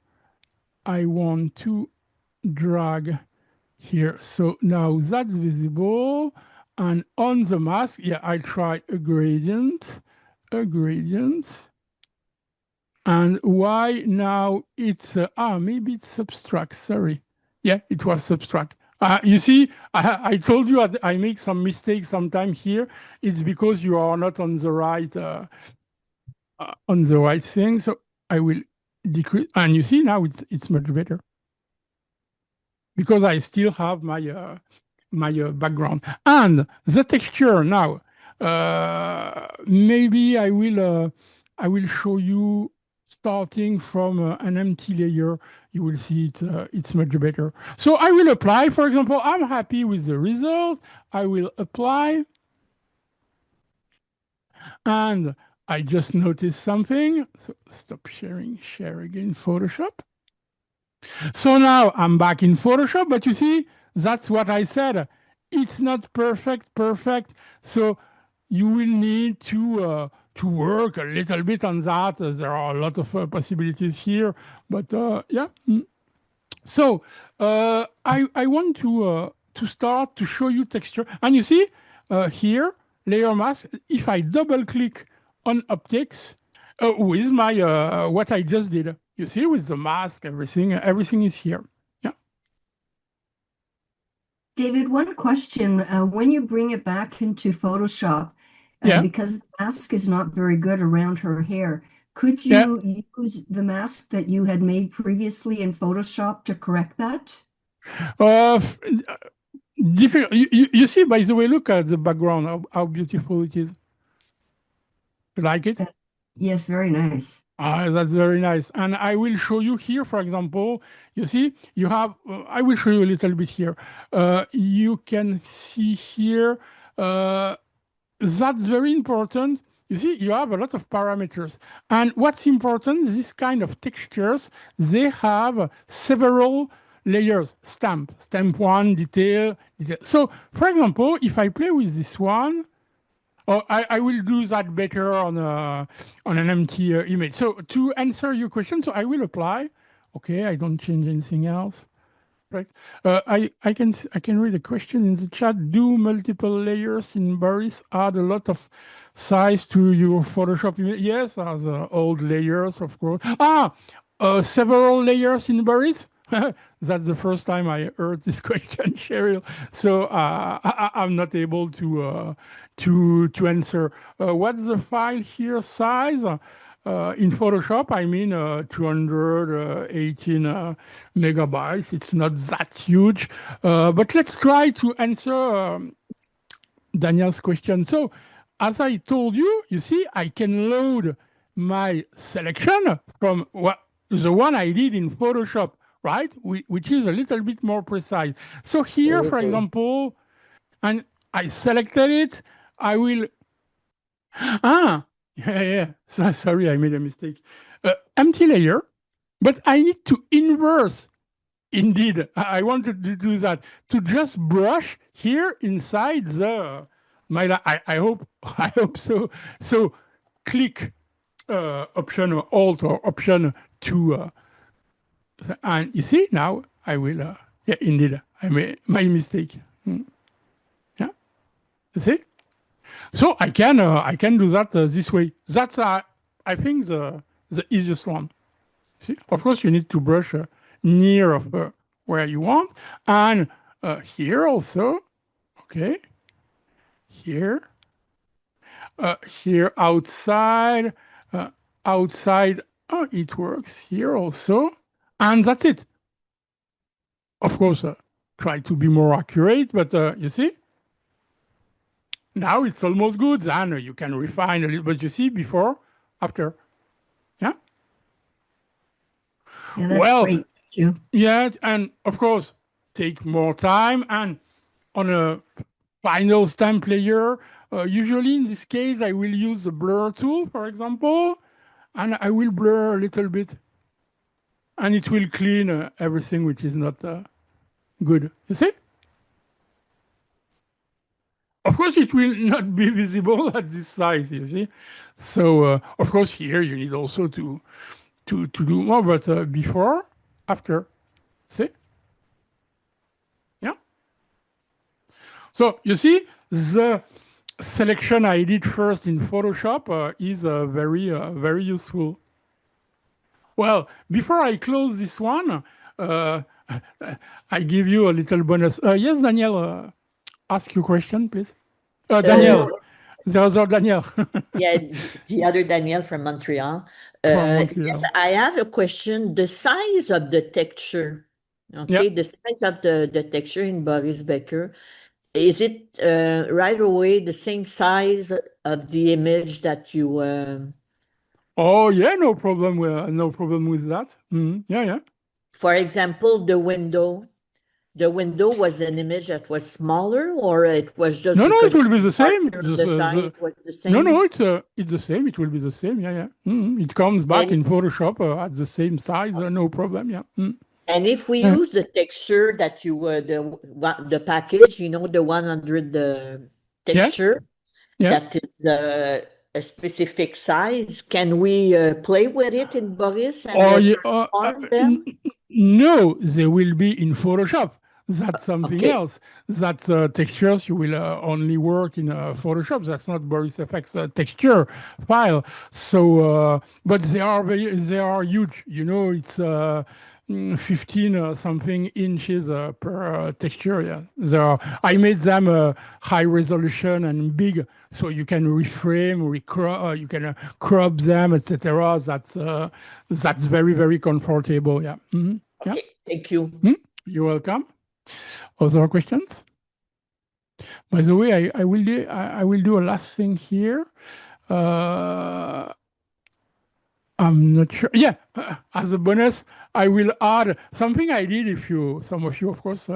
I want to drag here. So now that's visible. And on the mask, yeah, I'll try a gradient. And why now it's, maybe it's subtract, sorry. Yeah, it was subtract. You see, I told you I make some mistakes sometimes here. It's because you are not on the right thing. So I will decrease, and you see now it's much better, because I still have my my background. And the texture now, maybe I will show you starting from an empty layer. You will see it's much better. So I will apply, for example, I'm happy with the result. I will apply. And I just noticed something. So stop sharing, share again Photoshop. So now I'm back in Photoshop, but you see, that's what I said. It's not perfect. So you will need to work a little bit on that. There are a lot of possibilities here, but yeah. So I want to start to show you texture, and you see here layer mask. If I double click on optics with my what I just did, you see with the mask, everything is here. Yeah. David, one question. When you bring it back into Photoshop, Yeah. because the mask is not very good around her hair, could Yeah. you use the mask that you had made previously in Photoshop to correct that? Different. You see, by the way, look at the background, how beautiful it is. You like it? Yes, very nice. That's very nice. And I will show you here, for example, you see, you have, I will show you a little bit here. You can see here, that's very important. You see, you have a lot of parameters. And what's important, this kind of textures, they have several layers, stamp 1, detail. So, for example, if I play with this one, oh, I will do that better on an empty image. So to answer your question, so I will apply. Okay, I don't change anything else. Right. I can read a question in the chat. Do multiple layers in Boris add a lot of size to your Photoshop image? Yes, as old layers, of course. Several layers in Boris. That's the first time I heard this question, Cheryl. So I'm not able to answer. What's the file here size? In Photoshop, I mean 218 megabytes. It's not that huge. But let's try to answer Daniel's question. So, as I told you, you see, I can load my selection from the one I did in Photoshop, right? Which is a little bit more precise. So here, for example, and I selected it, I will yeah. So, sorry, I made a mistake. Empty layer, but I need to inverse. Indeed, I wanted to do that, to just brush here inside the I hope I hope so. So click Option or Alt or Option to and you see now I will yeah, indeed I made my mistake. Yeah, you see. So I can do that this way. That's I think the easiest one. See? Of course, you need to brush near of where you want, and here also. Okay, here, here outside, outside. Oh, it works here also, and that's it. Of course, try to be more accurate, but you see. Now it's almost good. Then you can refine a little, but you see before, after. Yeah. Yeah, that's great. Thank you. Yeah, and of course, take more time. And on a final stamp layer, usually in this case, I will use the blur tool, for example, and I will blur a little bit, and it will clean everything which is not good. You see? Of course, it will not be visible at this size, you see. So, of course, here you need also to do more, but before, after, see? Yeah. So you see, the selection I did first in Photoshop is very useful. Well, before I close this one, I give you a little bonus. Yes, Daniel, ask your question, please. Daniel, the other Daniel. Yeah, the other Daniel from Montreal. Yes, I have a question. The size of the texture, okay, the size of the texture in Boris Becker, is it right away the same size of the image that you Oh yeah, no problem with that. Yeah, yeah. for example, the window was an image that was smaller, or it was just No, no, because it will be of the the same. character of the site, it was the No, same? no, it's the same. It will be the same. Yeah, yeah. It comes back And in Photoshop at the same size. No problem. Yeah. and if we Yeah. use the texture that you the package, the 100 Yeah. texture Yeah. that is a specific size, can we play with it in Boris and Or yeah, transform them? no, they will be in Photoshop. That's something Okay. else. That's textures you will only work in Photoshop. That's not Boris FX texture file. So, but they are huge. It's 15 something inches per texture. Yeah, I made them high resolution and big, so you can reframe, you can crop them, etc. That's very, very comfortable. Yeah. Yeah. Okay, thank you. You're welcome. Other questions? By the way, I will do a last thing here. I'm not sure. Yeah, as a bonus, I will add something I did. Some of you, of course,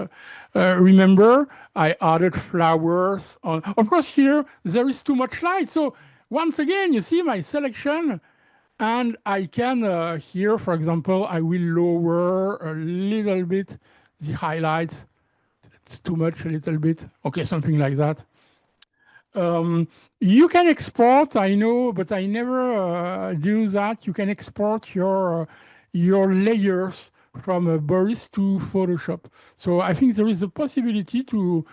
remember, I added flowers on. Of course, here there is too much light. So once again, you see my selection, and I can here, for example, I will lower a little bit the highlights. It's too much, a little bit. Okay, something like that. You can export, I know, but I never do that. You can export your layers from Boris to Photoshop. So I think there is a possibility to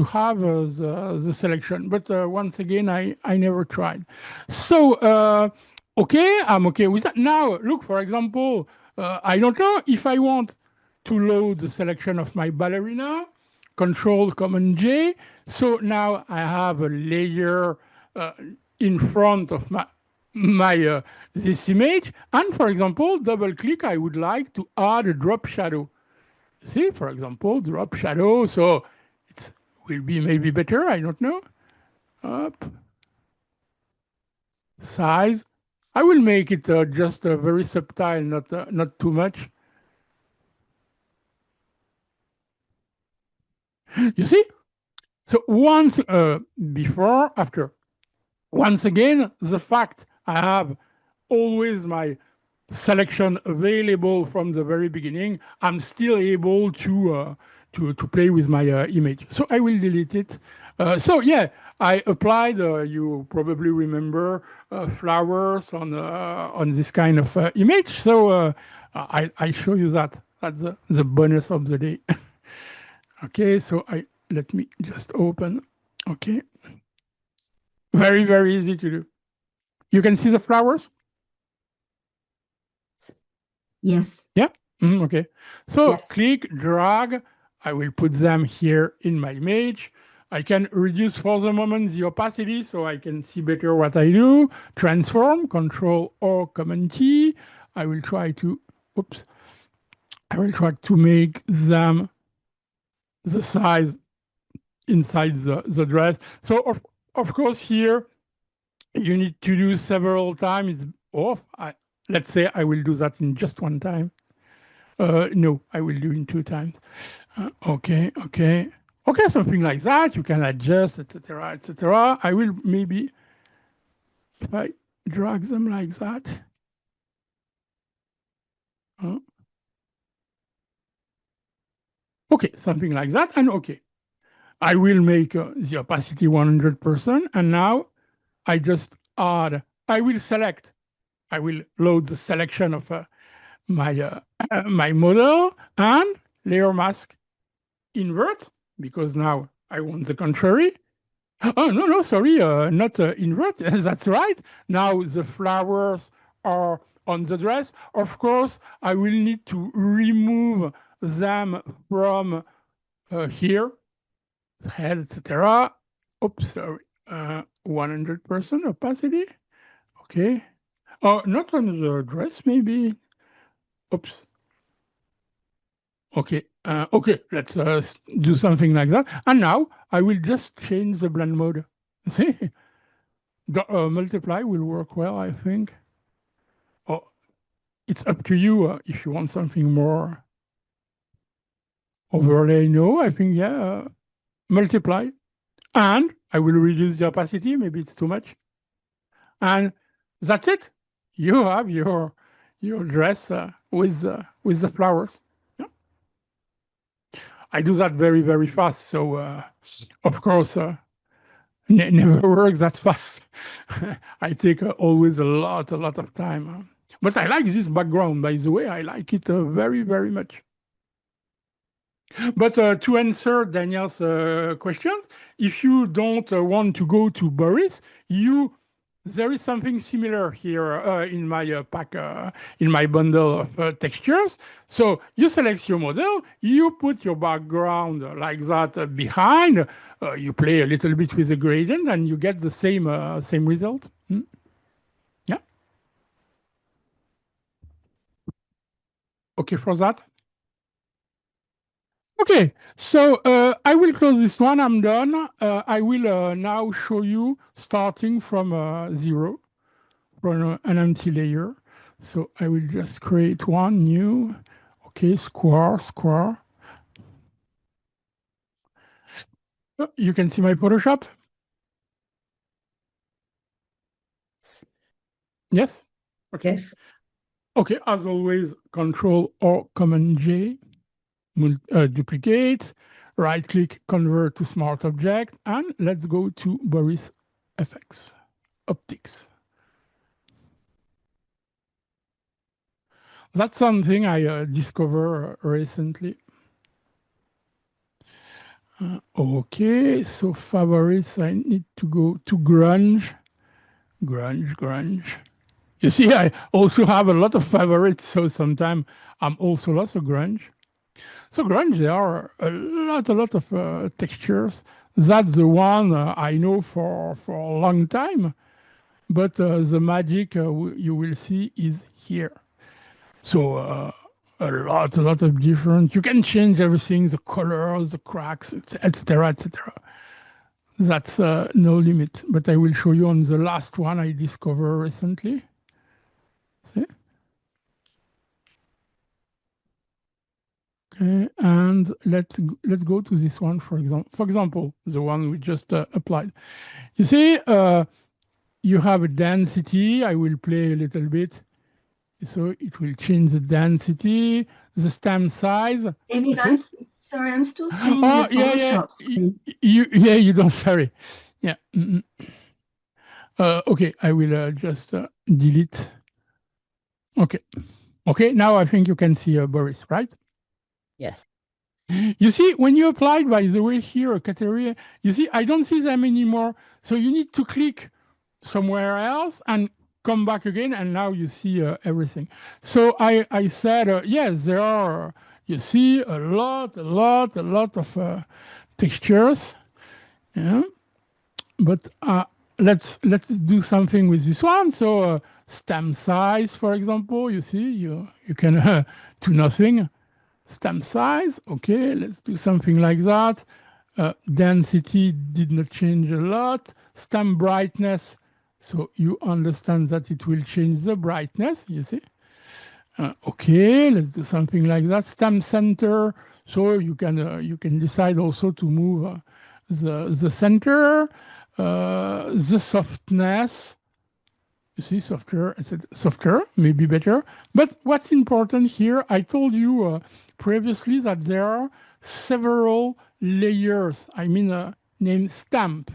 have the selection. But once again, I never tried. So okay, I'm okay with that. Now, look, for example, I don't know if I want to load the selection of my ballerina. Control Command J. So now I have a layer in front of my this image. And for example, double click, I would like to add a drop shadow. See, for example, drop shadow. So it will be maybe better. I don't know. Up. Size. I will make it just very subtle, not too much. You see? So once before, after. Once again, the fact I have always my selection available from the very beginning, I'm still able to play with my image. So I will delete it. So yeah, I applied. You probably remember flowers on this kind of image. So I show you that. That's the bonus of the day. Okay, so let me just open. Okay, very, very easy to do. You can see the flowers? Yes. Yeah? Okay. So Yes. click, drag. I will put them here in my image. I can reduce for the moment the opacity so I can see better what I do. Transform, Control or Command T. I will try to, I will try to make them the size inside the dress. So of course here, you need to do several times. Let's say I will do that in just one time. No, I will do in 2 times. Okay, something like that. You can adjust, etc., etc. I will maybe, if I drag them like that. Okay, something like that, and okay. I will make the opacity 100%, and now I just add, I will load the selection of my my model and layer mask invert, because now I want the contrary. Oh, no, sorry, not invert. That's right. Now the flowers are on the dress. Of course, I will need to remove them from here, head, etc. Oops, sorry. 100% opacity. Okay. Oh, not on the dress, maybe. Oops. Okay, Okay, let's do something like that. And now I will just change the blend mode. See, the multiply will work well, I think. Oh, it's up to you if you want something more overlay. No, I think, yeah, multiply. And I will reduce the opacity. Maybe it's too much. And that's it. You have your dress with the flowers. Yeah. I do that very, very fast. So, of course, never works that fast. I take always a lot of time. But I like this background, by the way. I like it very, very much. But to answer Daniel's question, if you don't want to go to Boris, there is something similar here in my pack, in my bundle of textures. So you select your model, you put your background like that behind, you play a little bit with the gradient, and you get the same result. Yeah. Okay for that? Okay, so I will close this one. I'm done. I will now show you starting from 0, from an empty layer. So I will just create one new. Okay, square. You can see my Photoshop? Yes? Okay. Yes. Okay, as always, Control or Command J, duplicate, right click, convert to smart object, and let's go to Boris FX Optics. That's something I discovered recently. Okay, so favorites, I need to go to grunge. You see, I also have a lot of favorites, so sometimes I'm also lots of grunge. So grunge, there are a lot of textures. That's the one I know for a long time, but the magic you will see is here. So a lot of different. You can change everything: the colors, the cracks, etc., etc. That's no limit. But I will show you on the last one I discovered recently. See? Okay, and let's go to this one for example. For example, the one we just applied. You see, you have a density. I will play a little bit. So it will change the density, the stem size. David, I'm sorry, I'm still seeing Oh, the Photoshop screen. You don't, sorry. Yeah. Okay, I will just delete. Okay, now I think you can see Boris, right? Yes. You see, when you applied, by the way, here a category, you see, I don't see them anymore. So you need to click somewhere else and come back again, and now you see everything. So I said, yes, there are, you see, a lot of textures. Yeah. But let's do something with this one. So stem size, for example, you see, you can do nothing. Stem size, okay, let's do something like that. Density did not change a lot. Stem brightness, so you understand that it will change the brightness, you see. Okay, let's do something like that. Stem center, so you can decide also to move the center, the softness. You see, softer, maybe better. But what's important here, I told you previously that there are several layers, I mean, named stamp.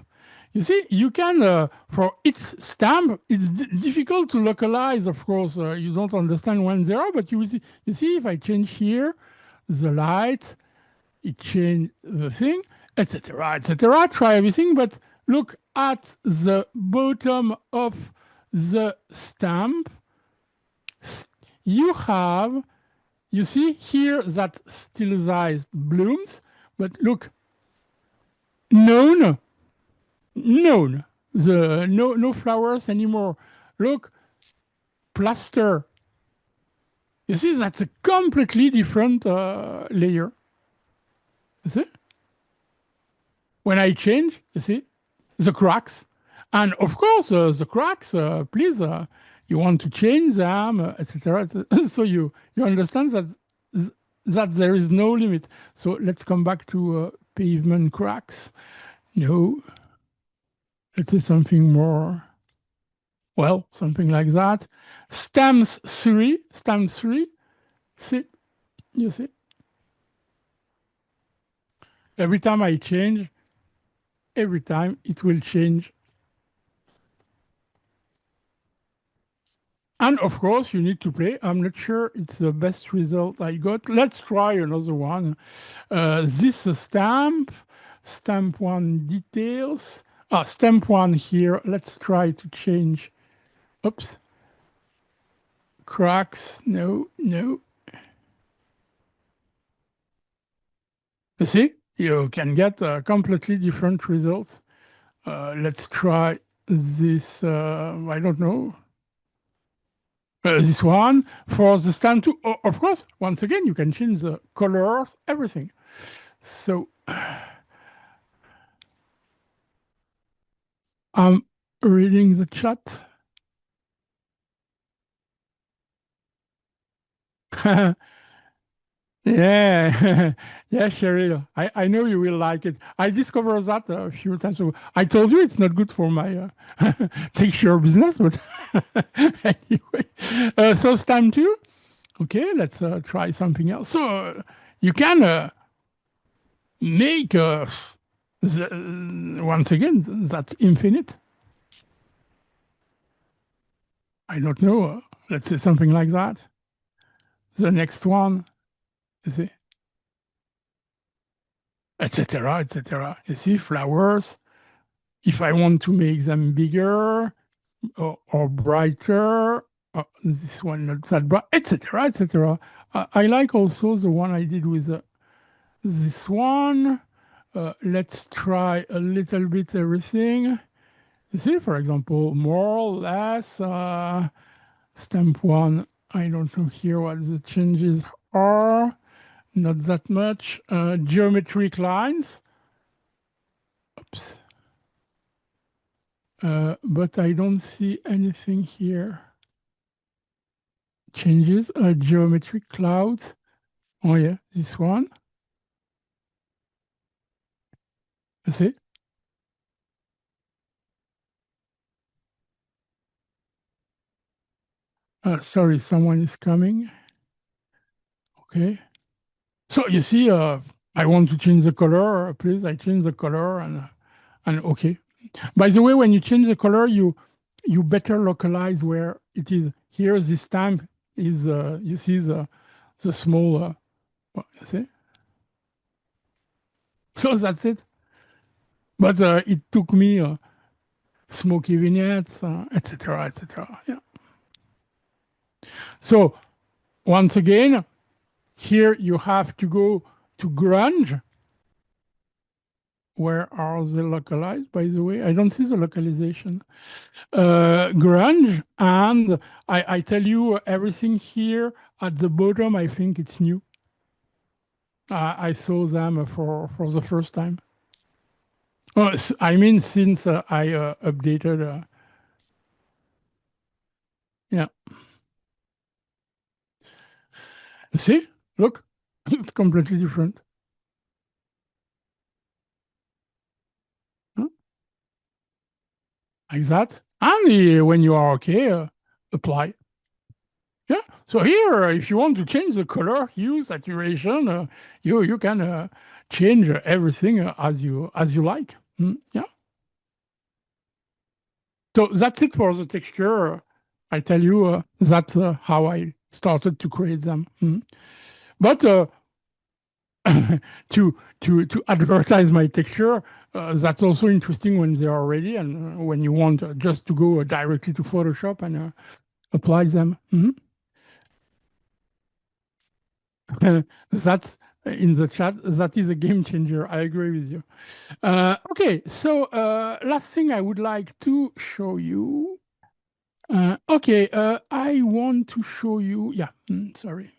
You see, you can, for each stamp, it's difficult to localize, of course. You don't understand when there are, but you see, if I change here, the light, it changed the thing, etc., etc. Try everything, but look at the bottom of the stamp. You see here that stylized blooms, but look, none, no flowers anymore. Look, plaster. You see, that's a completely different layer. You see? When I change, you see, the cracks. And of course, the cracks, please, you want to change them, etc. So you understand that there is no limit. So let's come back to pavement cracks. No, let's say something more, well, something like that. Stems 3, see, you see? Every time I change, every time it will change. And of course, you need to play. I'm not sure it's the best result I got. Let's try another one. This stamp 1 details. Stamp 1 here. Let's try to change. Oops. Cracks. No. You see, you can get completely different results. Let's try this. I don't know. This one for the stamp 2. Of course, once again, you can change the colors, everything. So I'm reading the chat. Yeah, yeah, Cheryl. I know you will like it. I discovered that a few times ago. I told you it's not good for my texture business, but anyway. So stamp 2. Okay, let's try something else. So you can make, once again, that's infinite. I don't know. Let's say something like that. The next one, you see, etc., etc. You see, flowers. If I want to make them bigger or brighter, this one not that bright, etc., etc. I like also the one I did with this one. Let's try a little bit everything. You see, for example, more or less, stamp 1, I don't know here what the changes are, not that much. Geometric lines. Oops. But I don't see anything here. Changes, geometric clouds. Oh yeah, this one. You see? Sorry, someone is coming. Okay. So you see, I want to change the color. Please, I change the color and okay. By the way, when you change the color, you better localize where it is. Here, this stamp is, you see the small, you see? So that's it. But it took me smoky vignettes, etc., etc. Yeah. So once again, here you have to go to grunge. Where are they localized, by the way? I don't see the localization. Grunge, and I tell you everything here at the bottom, I think it's new. I saw them for the first time. I mean, since I updated. Yeah. See? Look, it's completely different. Huh? Like that. And when you are okay, apply. Yeah. So here, if you want to change the color, hue, saturation, you can change everything as you like. Yeah. So that's it for the texture. I tell you, that's how I started to create them. But to advertise my texture, that's also interesting when they are ready and when you want just to go directly to Photoshop and apply them. That's in the chat. That is a game changer. I agree with you. Okay, so last thing I would like to show you. Okay, I want to show you. Yeah, sorry.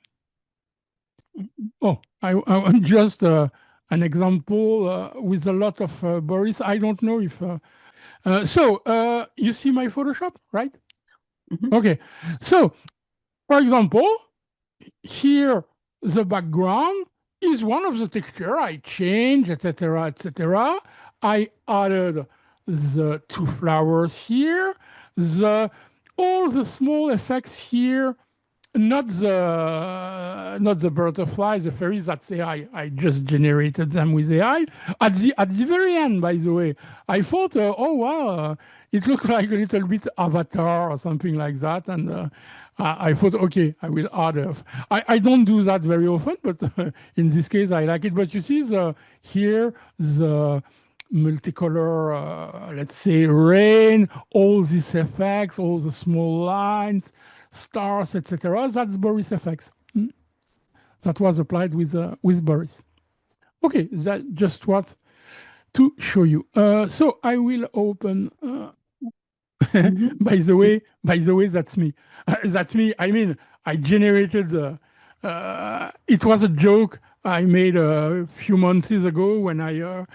Oh, I want just an example with a lot of Boris. I don't know if you see my Photoshop, right? Mhm. Okay, so for example, here the background is one of the texture I changed, etc., etc. I added the two flowers here, all the small effects here, not the butterflies, the fairies. That's AI. I just generated them with AI. At the very end, by the way, I thought, oh wow, it looks like a little bit Avatar or something like that, and I thought, okay, I will add. I don't do that very often, but in this case, I like it. But you see, here the multicolor, let's say rain, all these effects, all the small lines, stars, etc. That's Boris FX. That was applied with Boris. Okay, that just what to show you. So I will open. Mhm. By the way, that's me. That's me. I mean, I generated. It was a joke I made a few months ago when I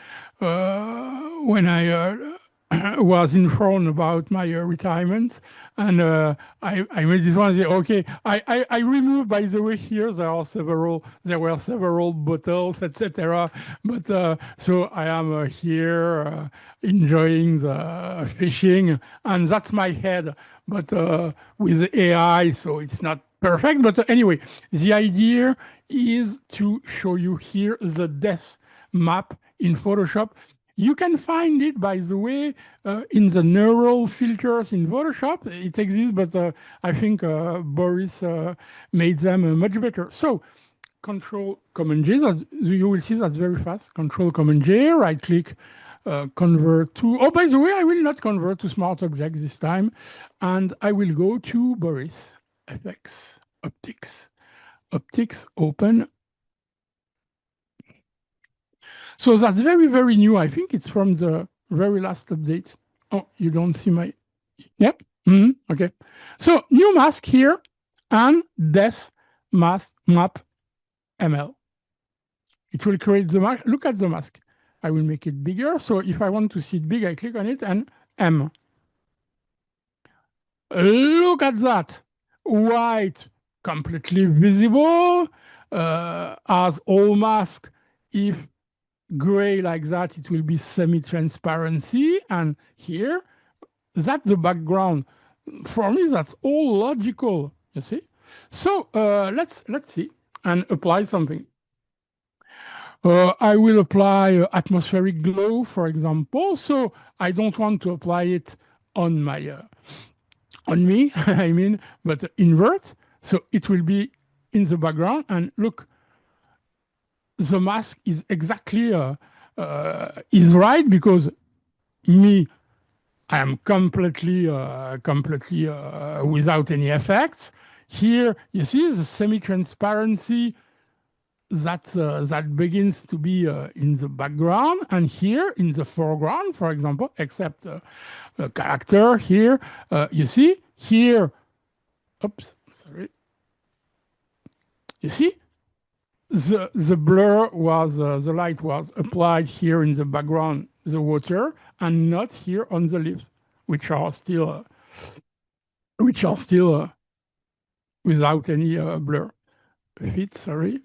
was informed about my retirement, and I made this one. Say, okay, I removed. By the way, here there were several bottles, etc. But so I am here enjoying the fishing, and that's my head. But with AI, so it's not perfect. But anyway, the idea is to show you here the depth map in Photoshop. You can find it, by the way, in the neural filters in Photoshop. It exists, but I think Boris made them much better. So, Control Command J, you will see that's very fast. Control Command J, right click, convert to. Oh, by the way, I will not convert to Smart Objects this time, and I will go to Boris FX Optics. Optics, open. So that's very, very new. I think it's from the very last update. Oh, you don't see my. Yep. Okay. So new mask here and depth mask map ML. It will create the mask. Look at the mask. I will make it bigger. So if I want to see it big, I click on it and M. Look at that. White, completely visible, as all mask. If gray like that, it will be semi-transparency. And here, that's the background. For me, that's all logical, you see? So let's see and apply something. I will apply atmospheric glow, for example. So I don't want to apply it on my on me, I mean, but invert. So it will be in the background. And look, the mask is exactly is right because me, I am completely without any effects. Here, you see the semi-transparency that begins to be in the background, and here in the foreground, for example, except a character here, you see here. Oops, sorry. You see, the blur was the light was applied here in the background, the water, and not here on the leaves, which are still without any blur. Fit, sorry.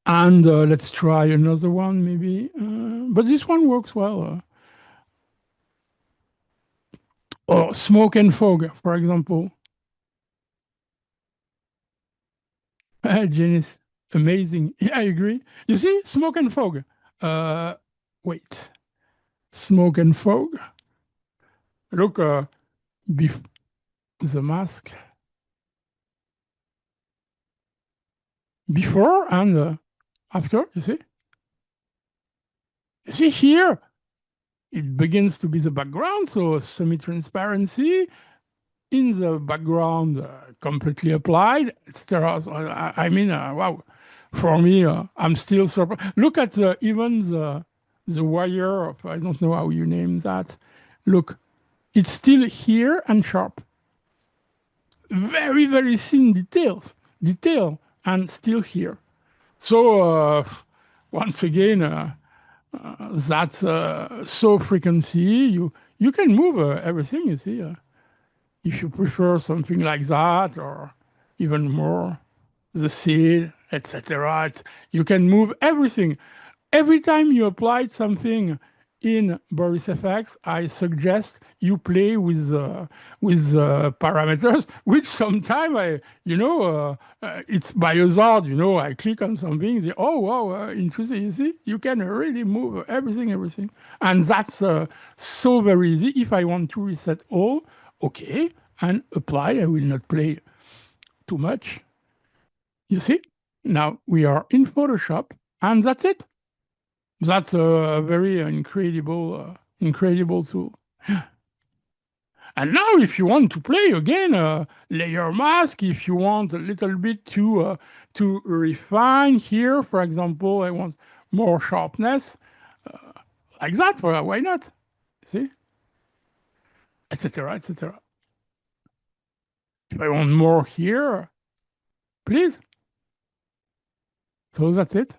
And let's try another one, maybe. But this one works well. Or smoke and fog, for example. Janice, amazing. Yeah, I agree. You see, smoke and fog. Wait, smoke and fog. Look, the mask before and after. You see. You see here, it begins to be the background, so semi-transparency in the background, completely applied, etc. So, I mean, wow. For me, I'm still surprised. Look at even the wire of, I don't know how you name that. Look, it's still here and sharp. Very, very thin detail, and still here. So, once again, that's so frequency. You can move everything, you see. If you prefer something like that, or even more, the seed, etc. You can move everything. Every time you apply something in Boris FX, I suggest you play with parameters, which sometimes it's by hazard. I click on something, say, oh wow, interesting. You see, you can really move everything, and that's so very easy. If I want to reset all, okay, and apply. I will not play too much. You see, now we are in Photoshop, and that's it. That's a very incredible tool. And now, if you want to play again, layer mask, if you want a little bit to refine here, for example, I want more sharpness, like that. Why not? See, etc. etc. If I want more here, please. So that's it.